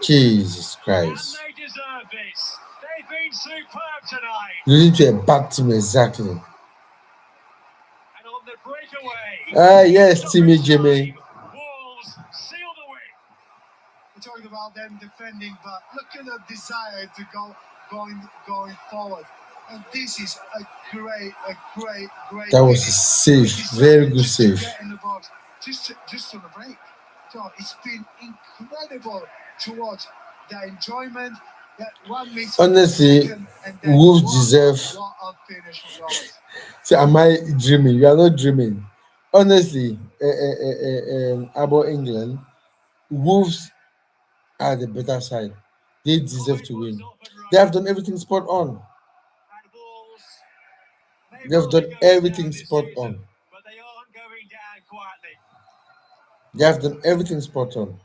Jesus And Christ. they deserve this. They've been superb tonight. Losing to a bad team, exactly. And on the breakaway. Yes, Timmy Jimmy. Wolves seal the win. We're talking about them defending, but look at the desire to going forward. And this is a great. That was a save, very good save. Get in the box, just on the break. So it's been incredible to watch. The enjoyment. That one miss. Honestly, Wolves deserve. What a finish from Roberts. So am I dreaming? You are not dreaming. Honestly, about England, Wolves are the better side. They deserve to win. They have done everything spot on. And Wolves, They have done everything spot on. but they aren't going down quietly. They have done everything spot on.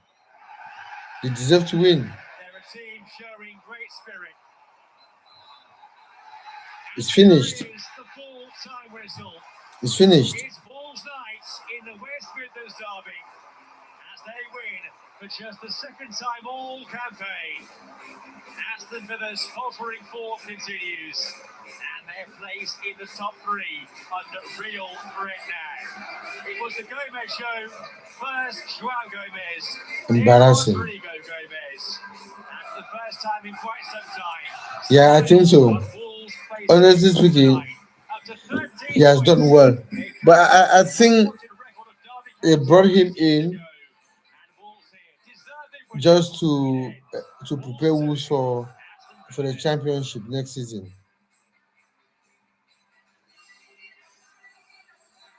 They deserve to win. They're a team showing great spirit. It's finished. Here's the full-time whistle. It's finished. It's Wolves nights in the West Midlands derby as they win for just the second time all campaign. Aston Villa's faltering form continues, and their place in the top three under real threat now. It was the Gomez show. First, Joao Gomez. Embarrassing. Then Rodrigo Gomez. That's the first time in quite some time. Yeah, I think so. Honestly speaking, he has done well. But I think they brought him in just to prepare Wolves for for the championship next season.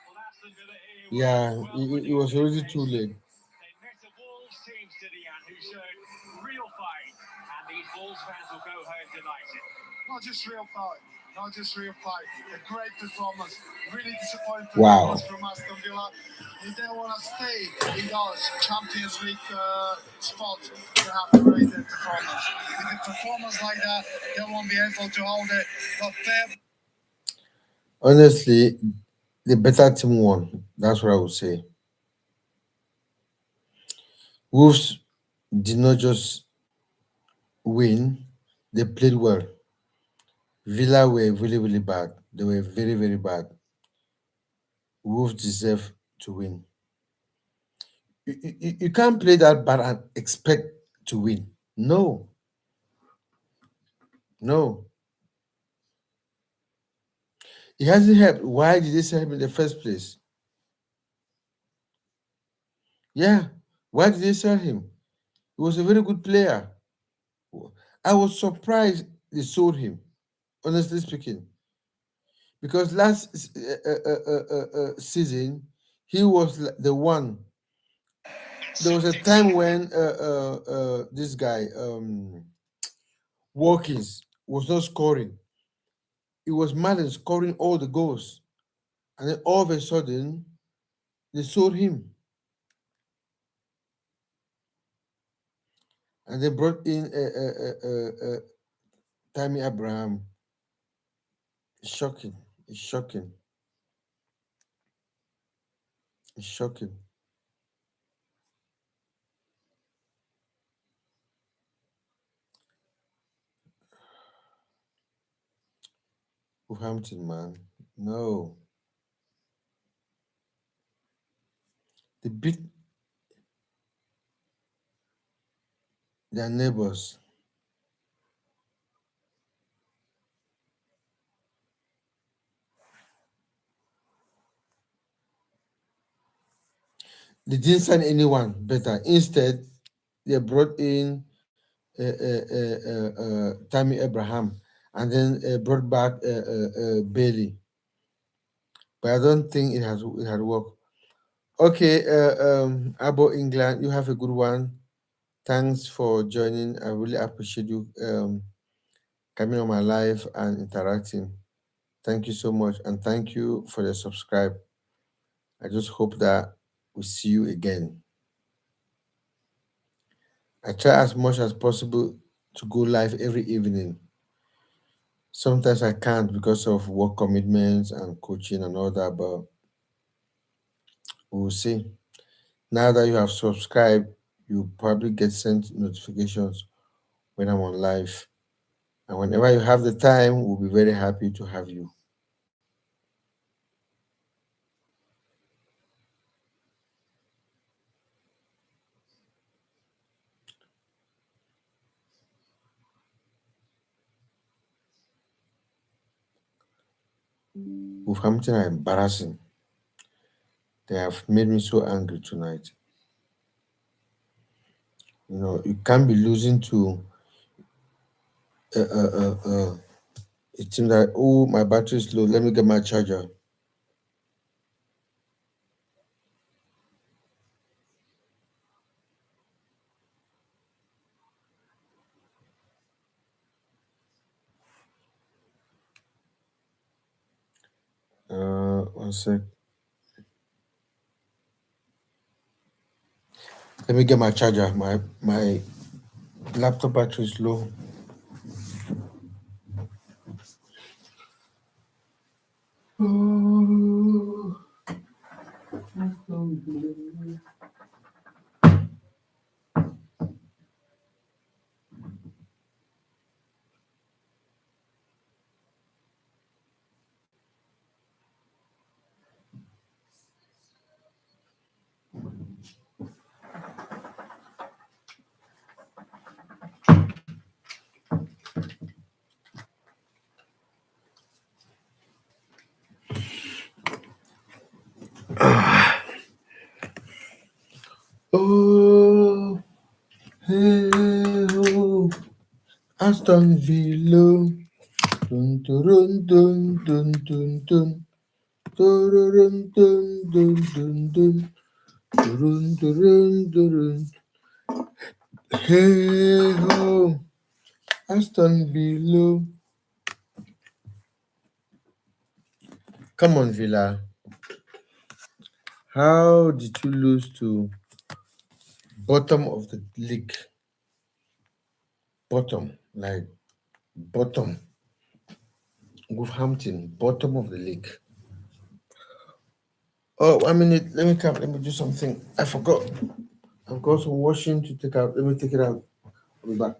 Well, Aston Villa here were Yeah, well it within was their already too best. late. They met a Wolves team to the end who showed real fight, and these Wolves fans will go home delighted. Not just real fight, not just real fight. A great performance. Really disappointing Wow. performance from Aston Villa. If they want to stay in those Champions League spots, they have to raise their performance. With a performance like that, they won't be able to hold it. But fair. Honestly, the better team won. That's what I would say. Wolves did not just win, they played well. Villa were really, really bad. They were very, very bad. Wolves deserve to win. You can't play that bad and expect to win. No, no. It hasn't helped. Why did they sell him in the first place? Yeah, why did they sell him? He was a very good player. I was surprised they sold him, honestly speaking, because last season he was the one. There was a time when this guy Watkins was not scoring. It was Madden scoring all the goals, and then all of a sudden they sold him, and they brought in Tammy Abraham. It's shocking. It's shocking. It's shocking. Wolverhampton, man. No. They beat their neighbors. They didn't sign anyone better. Instead, they brought in Tammy Abraham and then brought back Bailey. But I don't think it had worked. Okay, Abo England, you have a good one. Thanks for joining. I really appreciate you coming on my live and interacting. Thank you so much, and thank you for the subscribe. I just hope that we see you again. I try as much as possible to go live every evening. Sometimes I can't because of work commitments and coaching and all that, but we'll see. Now that you have subscribed, you probably get sent notifications when I'm on live. And whenever you have the time, we'll be very happy to have you. Wolverhampton are embarrassing. They have made me so angry tonight. You can't be losing to uh, uh, uh, uh, a team that, oh, my battery is low. Let me get my charger. One sec. Let me get my charger. My laptop battery is low. Aston Villa. Dun, dun, dun, dun, dun, dun. Dun, dun, dun, dun, dun. Dun, dun, dun. Hey ho, Aston Villa. Come on, Villa. How did you lose to bottom of the league? Bottom, like bottom. Wolverhampton, bottom of the league. Oh, 1 minute. Let me come. Let me do something. I forgot. I've got some washing to take out. Let me take it out. I'll be back.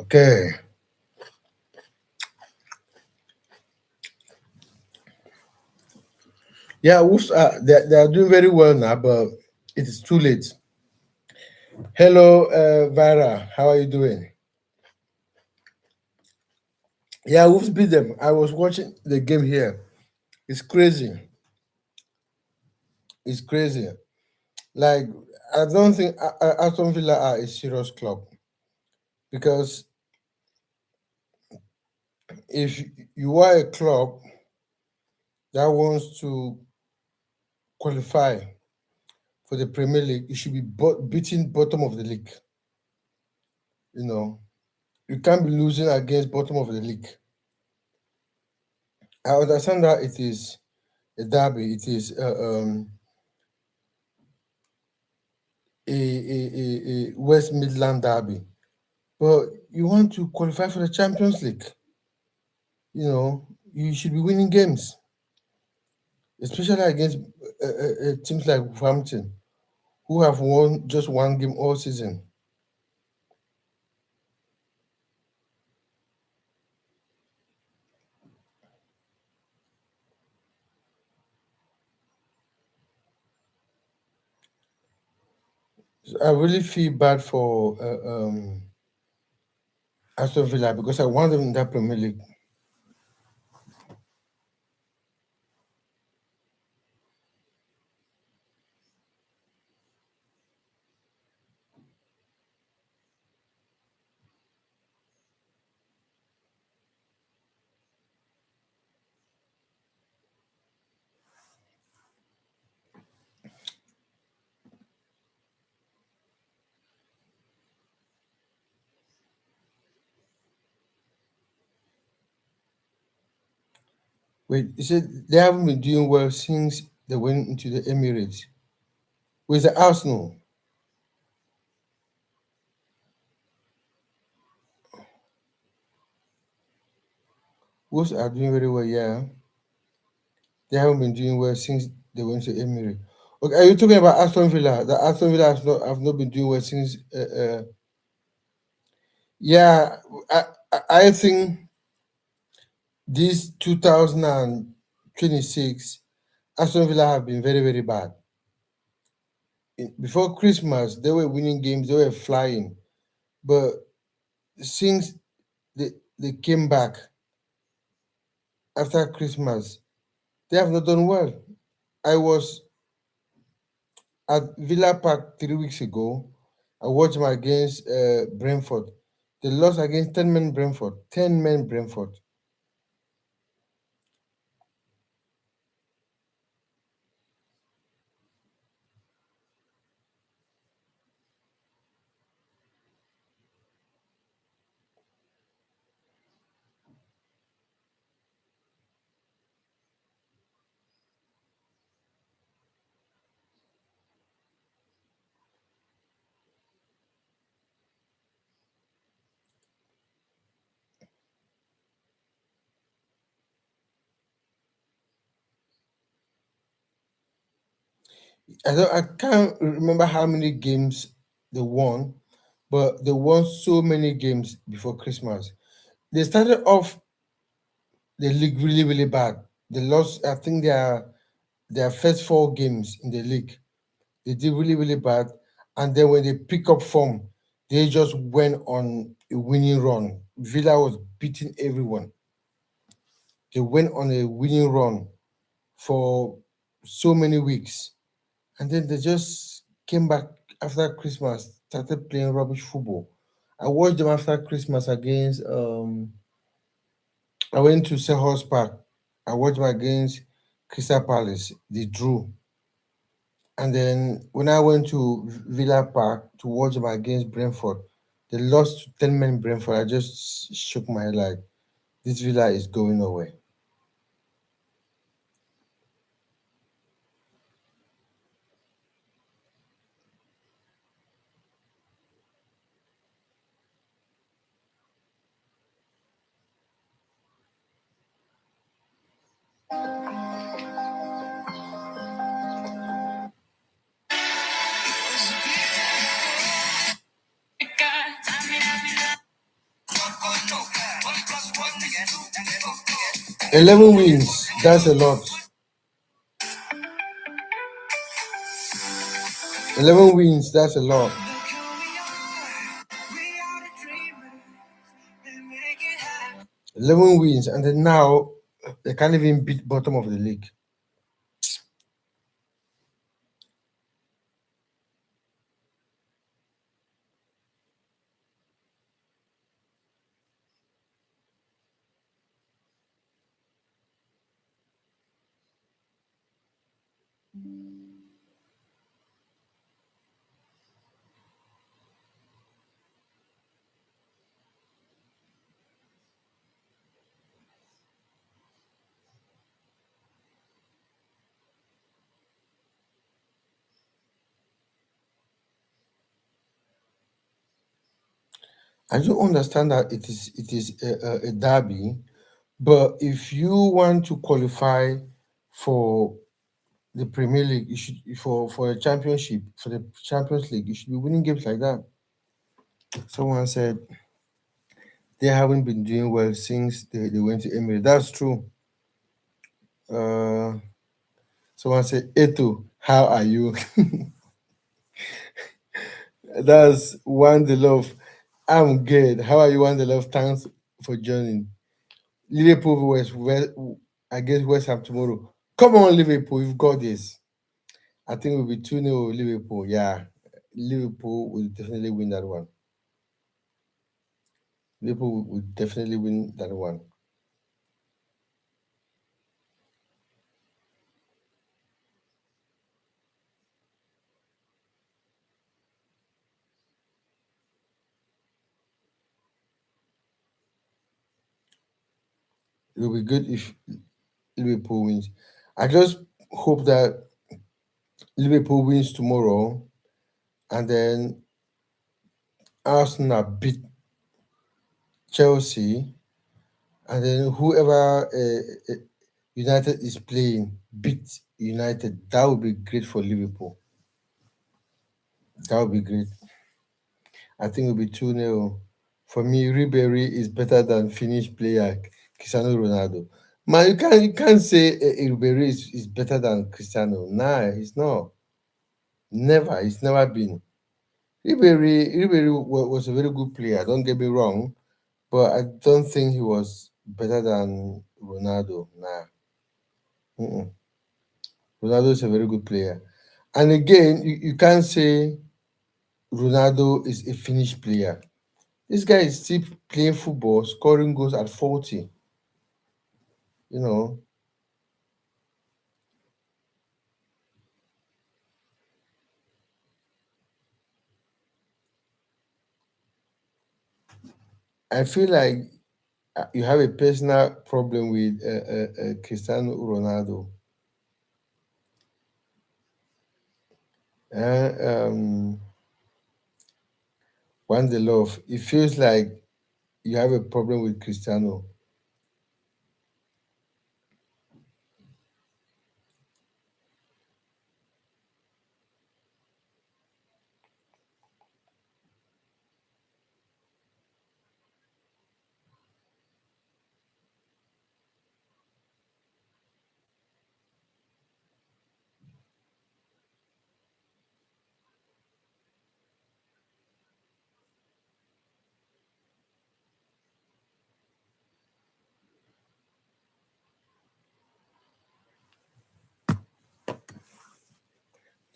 Okay. Yeah, Wolves are they are doing very well now, but it is too late. Hello, Vara. How are you doing? Yeah, Wolves beat them. I was watching the game here. It's crazy. It's crazy. Like I don't think Aston Villa are a serious club because if you are a club that wants to qualify for the Premier League, you should be beating bottom of the league. You know, you can't be losing against bottom of the league. I understand that it is a derby. It is a West Midland derby, but you want to qualify for the Champions League. You know, you should be winning games. especially against teams like Wolverhampton, who have won just one game all season. So I really feel bad for Aston Villa because I want them in that Premier League. Wait, you said they haven't been doing well since they went into the Emirates. With the Arsenal, Wolves are doing very well, yeah. They haven't been doing well since they went to Emirates. Okay, are you talking about Aston Villa? The Aston Villa have not been doing well since. Yeah, I think this 2026 Aston Villa have been very very bad. Before Christmas, they were winning games, they were flying, but since they came back after Christmas, they have not done well. I was at Villa Park 3 weeks ago. I watched them against Brentford. They lost against 10 men Brentford. 10 men Brentford. I can't remember how many games they won, but they won so many games before Christmas. They started off the league really, really bad. They lost, I think, their first 4 games in the league. They did really, really bad. And then when they pick up form, they just went on a winning run. Villa was beating everyone. They went on a winning run for so many weeks. And then they just came back after Christmas, started playing rubbish football. I watched them after Christmas against I went to Selhurst Park. I watched them against Crystal Palace. They drew. And then when I went to Villa Park to watch them against Brentford, they lost to 10 men Brentford. I just shook my head like, this Villa is going nowhere. Tell me that we love. 11 wins, that's a lot. 11 wins, that's a lot. Look who we are. We are the dreamers. We make it happen. 11 wins, and then now they can't even beat bottom of the league. I do understand that it is a derby, but if you want to qualify for the Premier League. You should for a championship for the Champions League. You should be winning games like that. Someone said they haven't been doing well since they went to Emirates. That's true. Uh, Someone said, Eto, how are you? That's one the love. I'm good. How are you, one the love? Thanks for joining. Liverpool West, against West Ham tomorrow. Come on, Liverpool, you've got this. I think we'll be 2-0 Liverpool. Yeah. Liverpool will definitely win that one. Liverpool will definitely win that one. It will be good if Liverpool wins. I just hope that Liverpool wins tomorrow and then Arsenal beat Chelsea and then whoever United is playing beat United. That would be great for Liverpool. That would be great. I think it'll be 2-0. For me, Ribery is better than Finnish player Cristiano Ronaldo. Man, you can't say Ribery is better than Cristiano. Nah, he's not. Never. He's never been. Ribery was a very good player. Don't get me wrong, but I don't think he was better than Ronaldo. Nah. Mm-mm. Ronaldo is a very good player. And again, you can't say Ronaldo is a finished player. This guy is still playing football, scoring goals at 40. You know, I feel like you have a personal problem with Cristiano Ronaldo. Uh, um, One the love. It feels like you have a problem with Cristiano.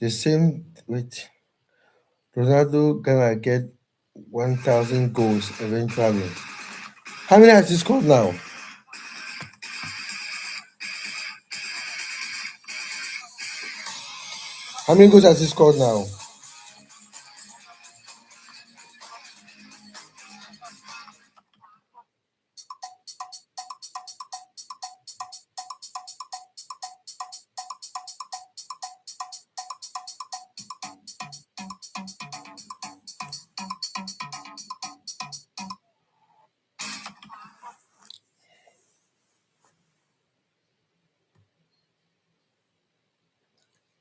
The same with Ronaldo gonna get 1,000 goals eventually. How many has he scored now? How many goals has he scored now?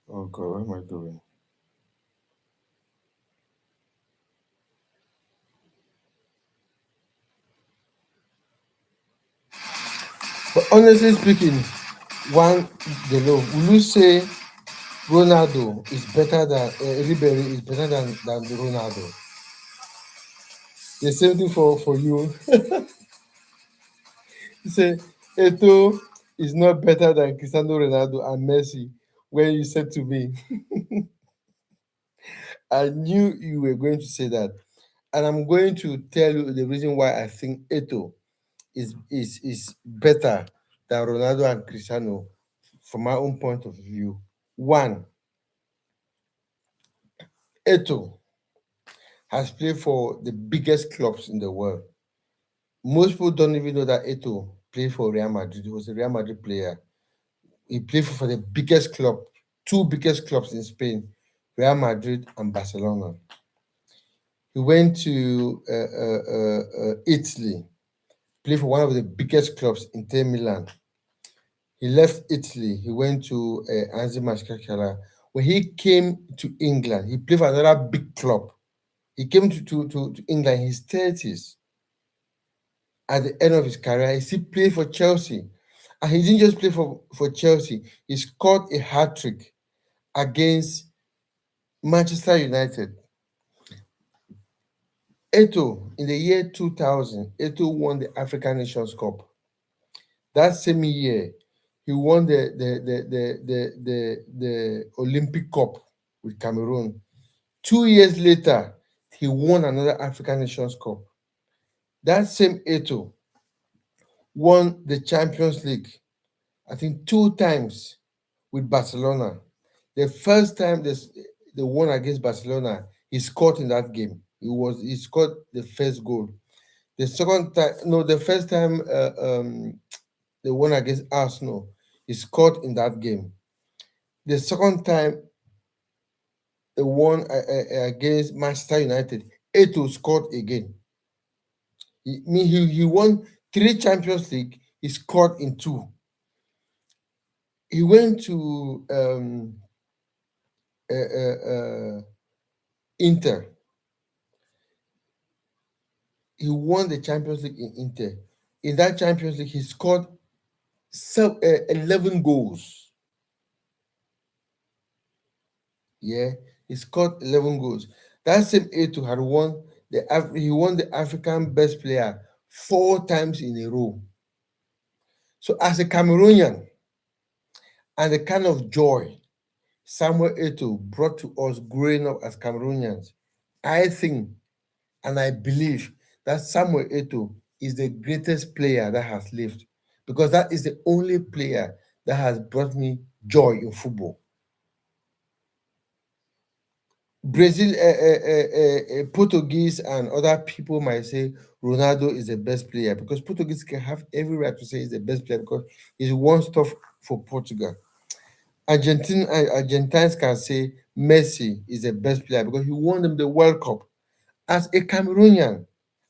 Oh God, what am I doing? But honestly speaking, one the love. Will you say Ronaldo is better than Ribery is better than the Ronaldo? The same thing for you. You say Eto is not better than Cristiano Ronaldo and Messi. When you said to me, I knew you were going to say that, and I'm going to tell you the reason why I think Eto is better than Ronaldo and Cristiano from my own point of view. One, Eto has played for the biggest clubs in the world. Most people don't even know that Eto played for Real Madrid. He was a Real Madrid player. He played for the biggest club, two biggest clubs in Spain, Real Madrid and Barcelona. He went to Italy, played for one of the biggest clubs, Inter Milan. He left Italy. He went to Anzi Mascacala. When he came to England, he played for another big club. He came to England in his 30s. At the end of his career, he still played for Chelsea. And he didn't just play for Chelsea, he scored a hat trick against Manchester United. Eto, in the year 2000, Eto won the African Nations Cup. That same year, he won the Olympic Cup with Cameroon. 2 years later, he won another African Nations Cup. That same Eto won the Champions League, I think 2 times with Barcelona. The first time they won against Barcelona, he scored in that game. He scored the first goal. The second time, no, the first time they won against Arsenal, he scored in that game. The second time they won against Manchester United, Eto scored again. He won 3 Champions League. He scored in two. He went to uh, uh, uh, Inter. He won the Champions League in Inter. In that Champions League, he scored 11 goals. Yeah, he scored 11 goals. That same A2 had won he won the African Best Player 4 times in a row. So as a Cameroonian, and the kind of joy Samuel Eto'o brought to us growing up as Cameroonians, I think and I believe that Samuel Eto'o is the greatest player that has lived, because that is the only player that has brought me joy in football. Brazil, Portuguese, and other people might say Ronaldo is the best player, because Portuguese can have every right to say he's the best player because he's won stuff for Portugal. Argentines can say Messi is the best player because he won them the World Cup. As a Cameroonian,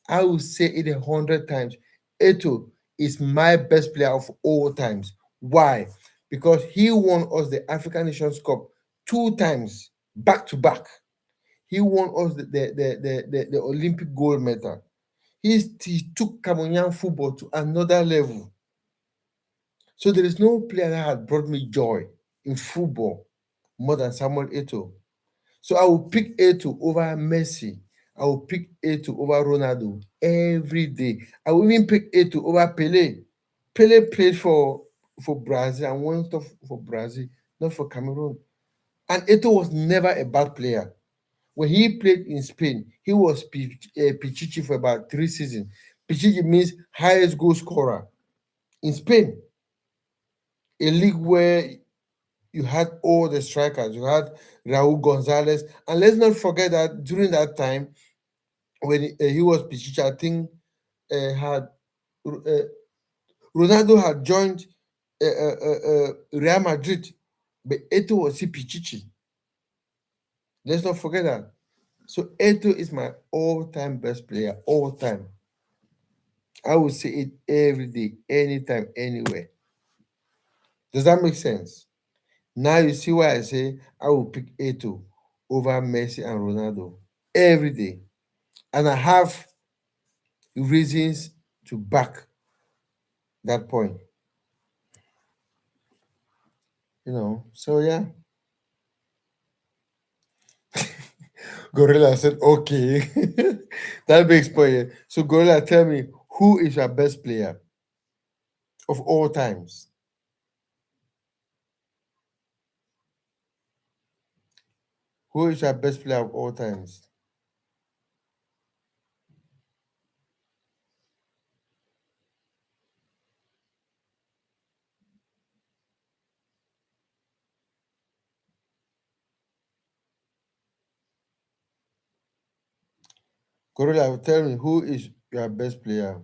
I will say it 100 times. Eto is my best player of all times. Why? Because he won us the African Nations Cup 2 times back to back. He won us the Olympic gold medal. He took Cameroonian football to another level. So there is no player that has brought me joy in football more than Samuel Eto'o. So I will pick Eto'o over Messi. I will pick Eto'o over Ronaldo every day. I will even pick Eto'o over Pele. Pele played for Brazil and won stuff for Brazil, not for Cameroon. And Eto'o was never a bad player. When he played in Spain, he was Pichichi for about 3 seasons. Pichichi means highest goal scorer in Spain, a league where you had all the strikers. You had Raul Gonzalez. And let's not forget that during that time, when he was Pichichi, I think had Ronaldo had joined Real Madrid, but Eto was still Pichichi. Let's not forget that. So Eto is my all-time best player, all time. I will say it every day, anytime, anywhere. Does that make sense? Now you see why I say I will pick Eto over Messi and Ronaldo every day. And I have reasons to back that point. So yeah. Gorilla said, okay. That makes point. So Gorilla, tell me, who is your best player of all times? Who is your best player of all times? Gorilla, tell me, who is your best player?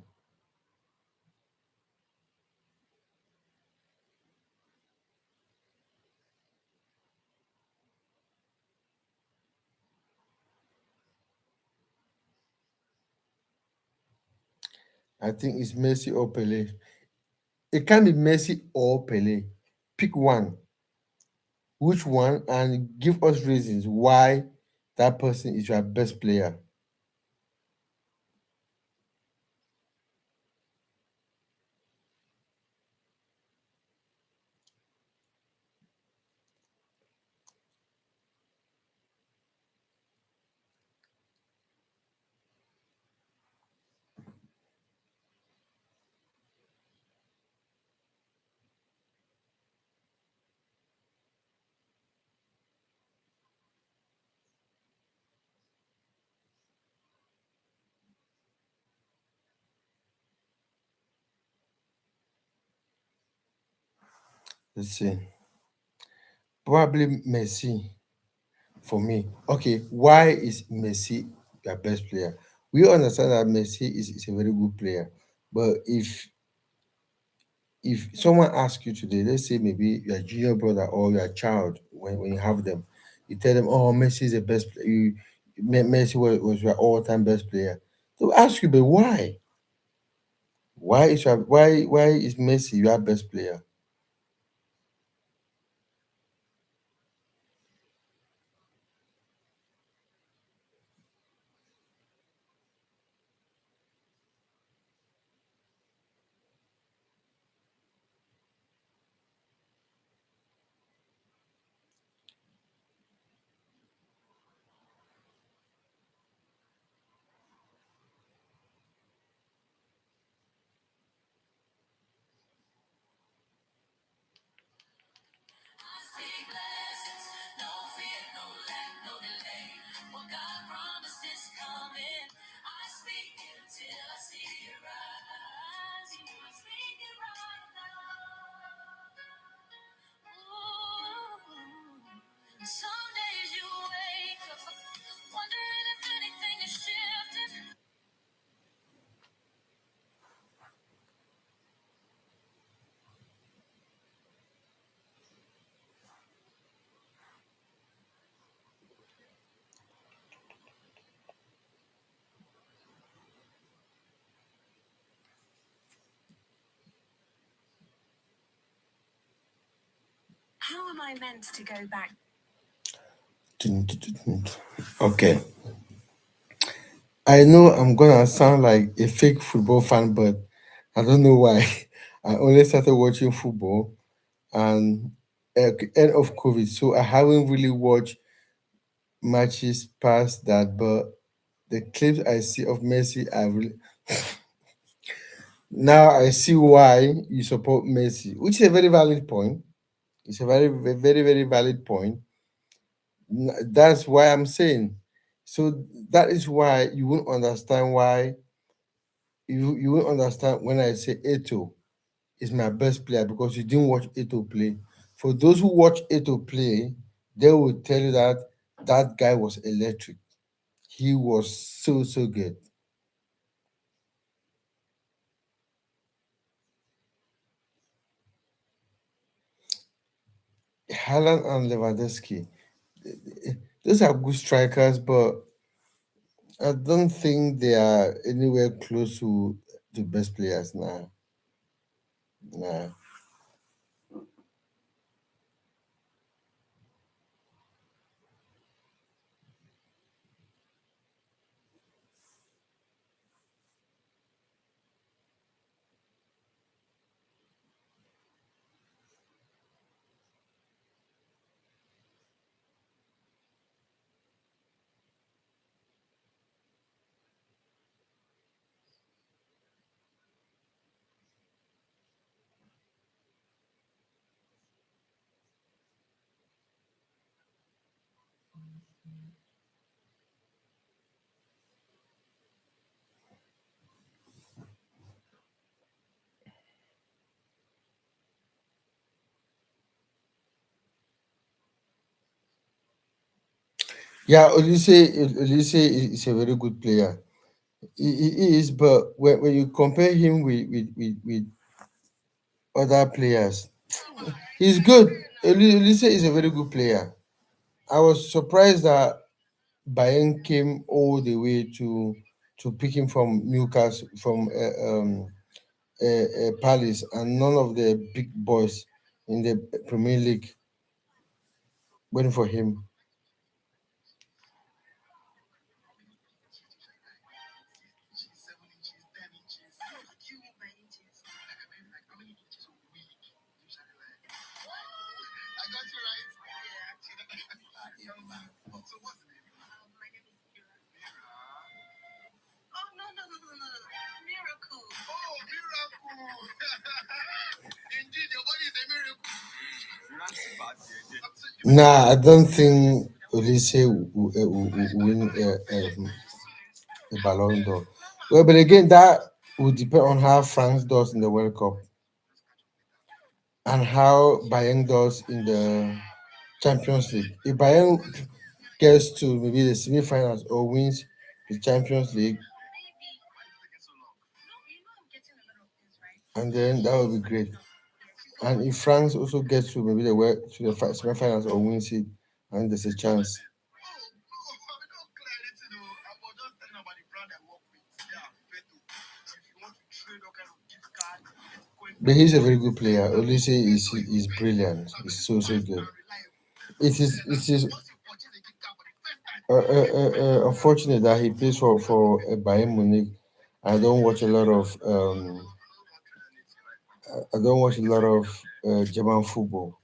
I think it's Messi or Pele. It can be Messi or Pele. Pick one. Which one? And give us reasons why that person is your best player. Let's see. Probably Messi for me. Okay, why is Messi your best player? We understand that Messi is a very good player, but if someone asks you today, let's say maybe your junior brother or your child, when you have them, you tell them, "Oh, Messi is the best player. Messi was your all-time best player." They'll ask you, but why? Why is Messi your best player? Okay, I know I'm gonna sound like a fake football fan, but I don't know why. I only started watching football and end of COVID, so I haven't really watched matches past that. But the clips I see of Messi, I really now I see why you support Messi, which is a very valid point. It's a very valid point. That's why I'm saying. So that is why you won't understand why you won't understand when I say Eto is my best player because you didn't watch Eto play. For those who watch Eto play, they will tell you that that guy was electric. He was so good. Haaland and Lewandowski, those are good strikers, but I don't think they are anywhere close to the best players now. Nah. Yeah, Olise is a very good player. He is, but when you compare him with other players, he's good. Olise is a very good player. I was surprised that Bayern came all the way to pick him from Newcastle from Palace, and none of the big boys in the Premier League went for him. Nah, I don't think Olise will win a Ballon d'Or. Well, but again, that will depend on how France does in the World Cup and how Bayern does in the Champions League. If Bayern gets to maybe the semi-finals or wins the Champions League, and then that would be great. And if France also gets to maybe the semi-finals or wins it, and there's a chance. But he's a very good player. Olise is brilliant. He's so good. It is unfortunate that he plays for Bayern Munich. I don't watch a lot of I don't watch a lot of German football.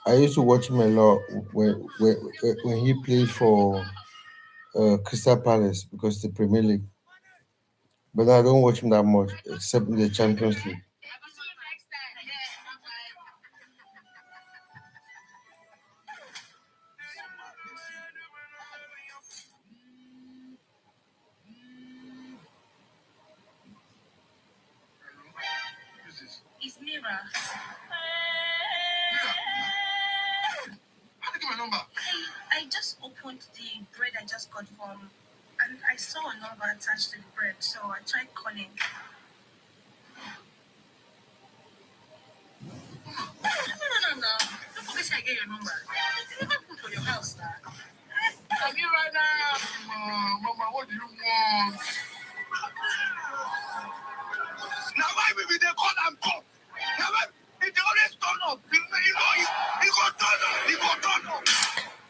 I used to watch him a lot when he played for Crystal Palace because the Premier League. But I don't watch him that much except in the Champions League.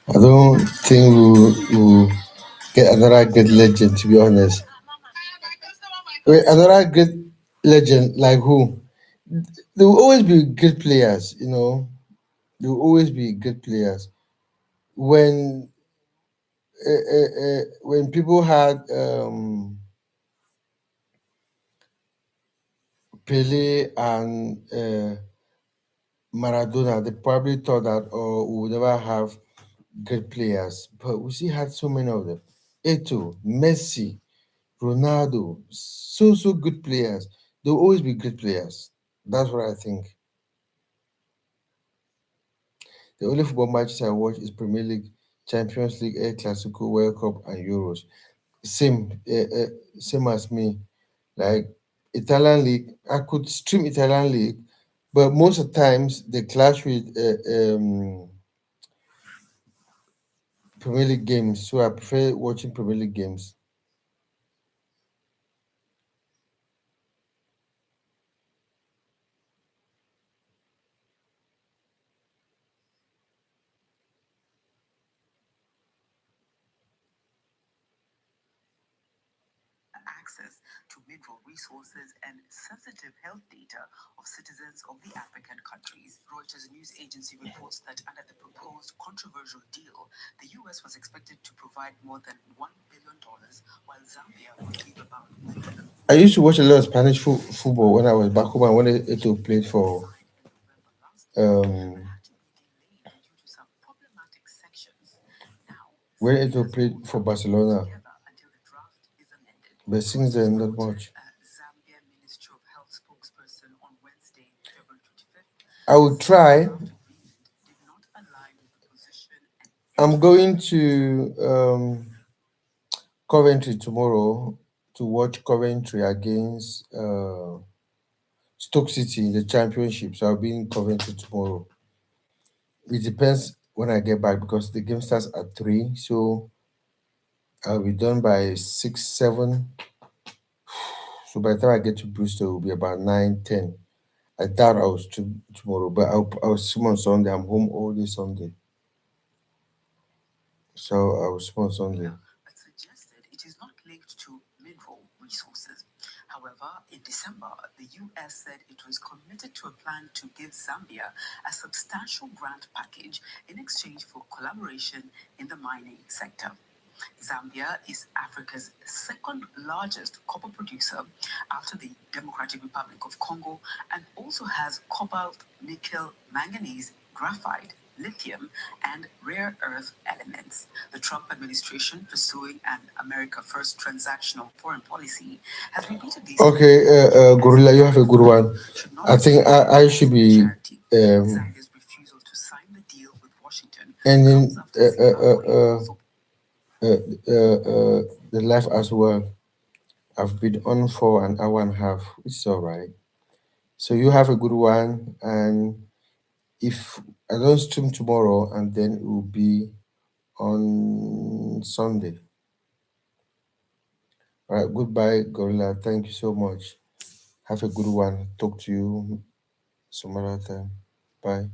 I don't think we'll get another great legend, to be honest. Wait, another great legend like who? There will always be good players, you know. There will always be good players. When people had Pele and Maradona, they probably thought that we would never have good players, but we still had so many of them. Eto, Messi, Ronaldo, so good players. There will always be good players. That's what I think. The only football matches I watch is Premier League, Champions League, El Clasico, World Cup, and Euros. Same as me. Like Italian league, I could stream Italian league, but most of the times they clash with Premier League games, so I prefer watching Premier League games. I used to watch a lot of Spanish football when I was back home and when Eto played for um when Eto played for Barcelona, but since then not much. I will try. I'm going to Coventry tomorrow to watch Coventry against Stoke City in the Championship. So I'll be in Coventry tomorrow. It depends when I get back because the game starts at 3. So I'll be done by 6, 7. So by the time I get to Bristol, it will be about 9, 10. I doubt I will stream tomorrow, but I'll stream on Sunday. I'm home all day Sunday. So I will stream on Sunday. But suggested it is not linked to mineral resources. However, in December, the US said it was committed to a plan to give Zambia a substantial grant package in exchange for collaboration in the mining sector. Zambia is Africa's second largest copper producer after the Democratic Republic of Congo and also has cobalt, nickel, manganese, graphite, lithium, and rare earth elements. The Trump administration, pursuing an America First transactional foreign policy, has repeated these. Okay, Gorilla, you have a good one. I think I should be Zambia's refusal to sign the deal with Washington ending comes after Zimbabwe the live as well. I've been on for an hour and a half. It's all right. So you have a good one, and if I don't stream tomorrow, and then it will be on Sunday. All right, goodbye, Gorilla. Thank you so much. Have a good one. Talk to you some other time. Bye.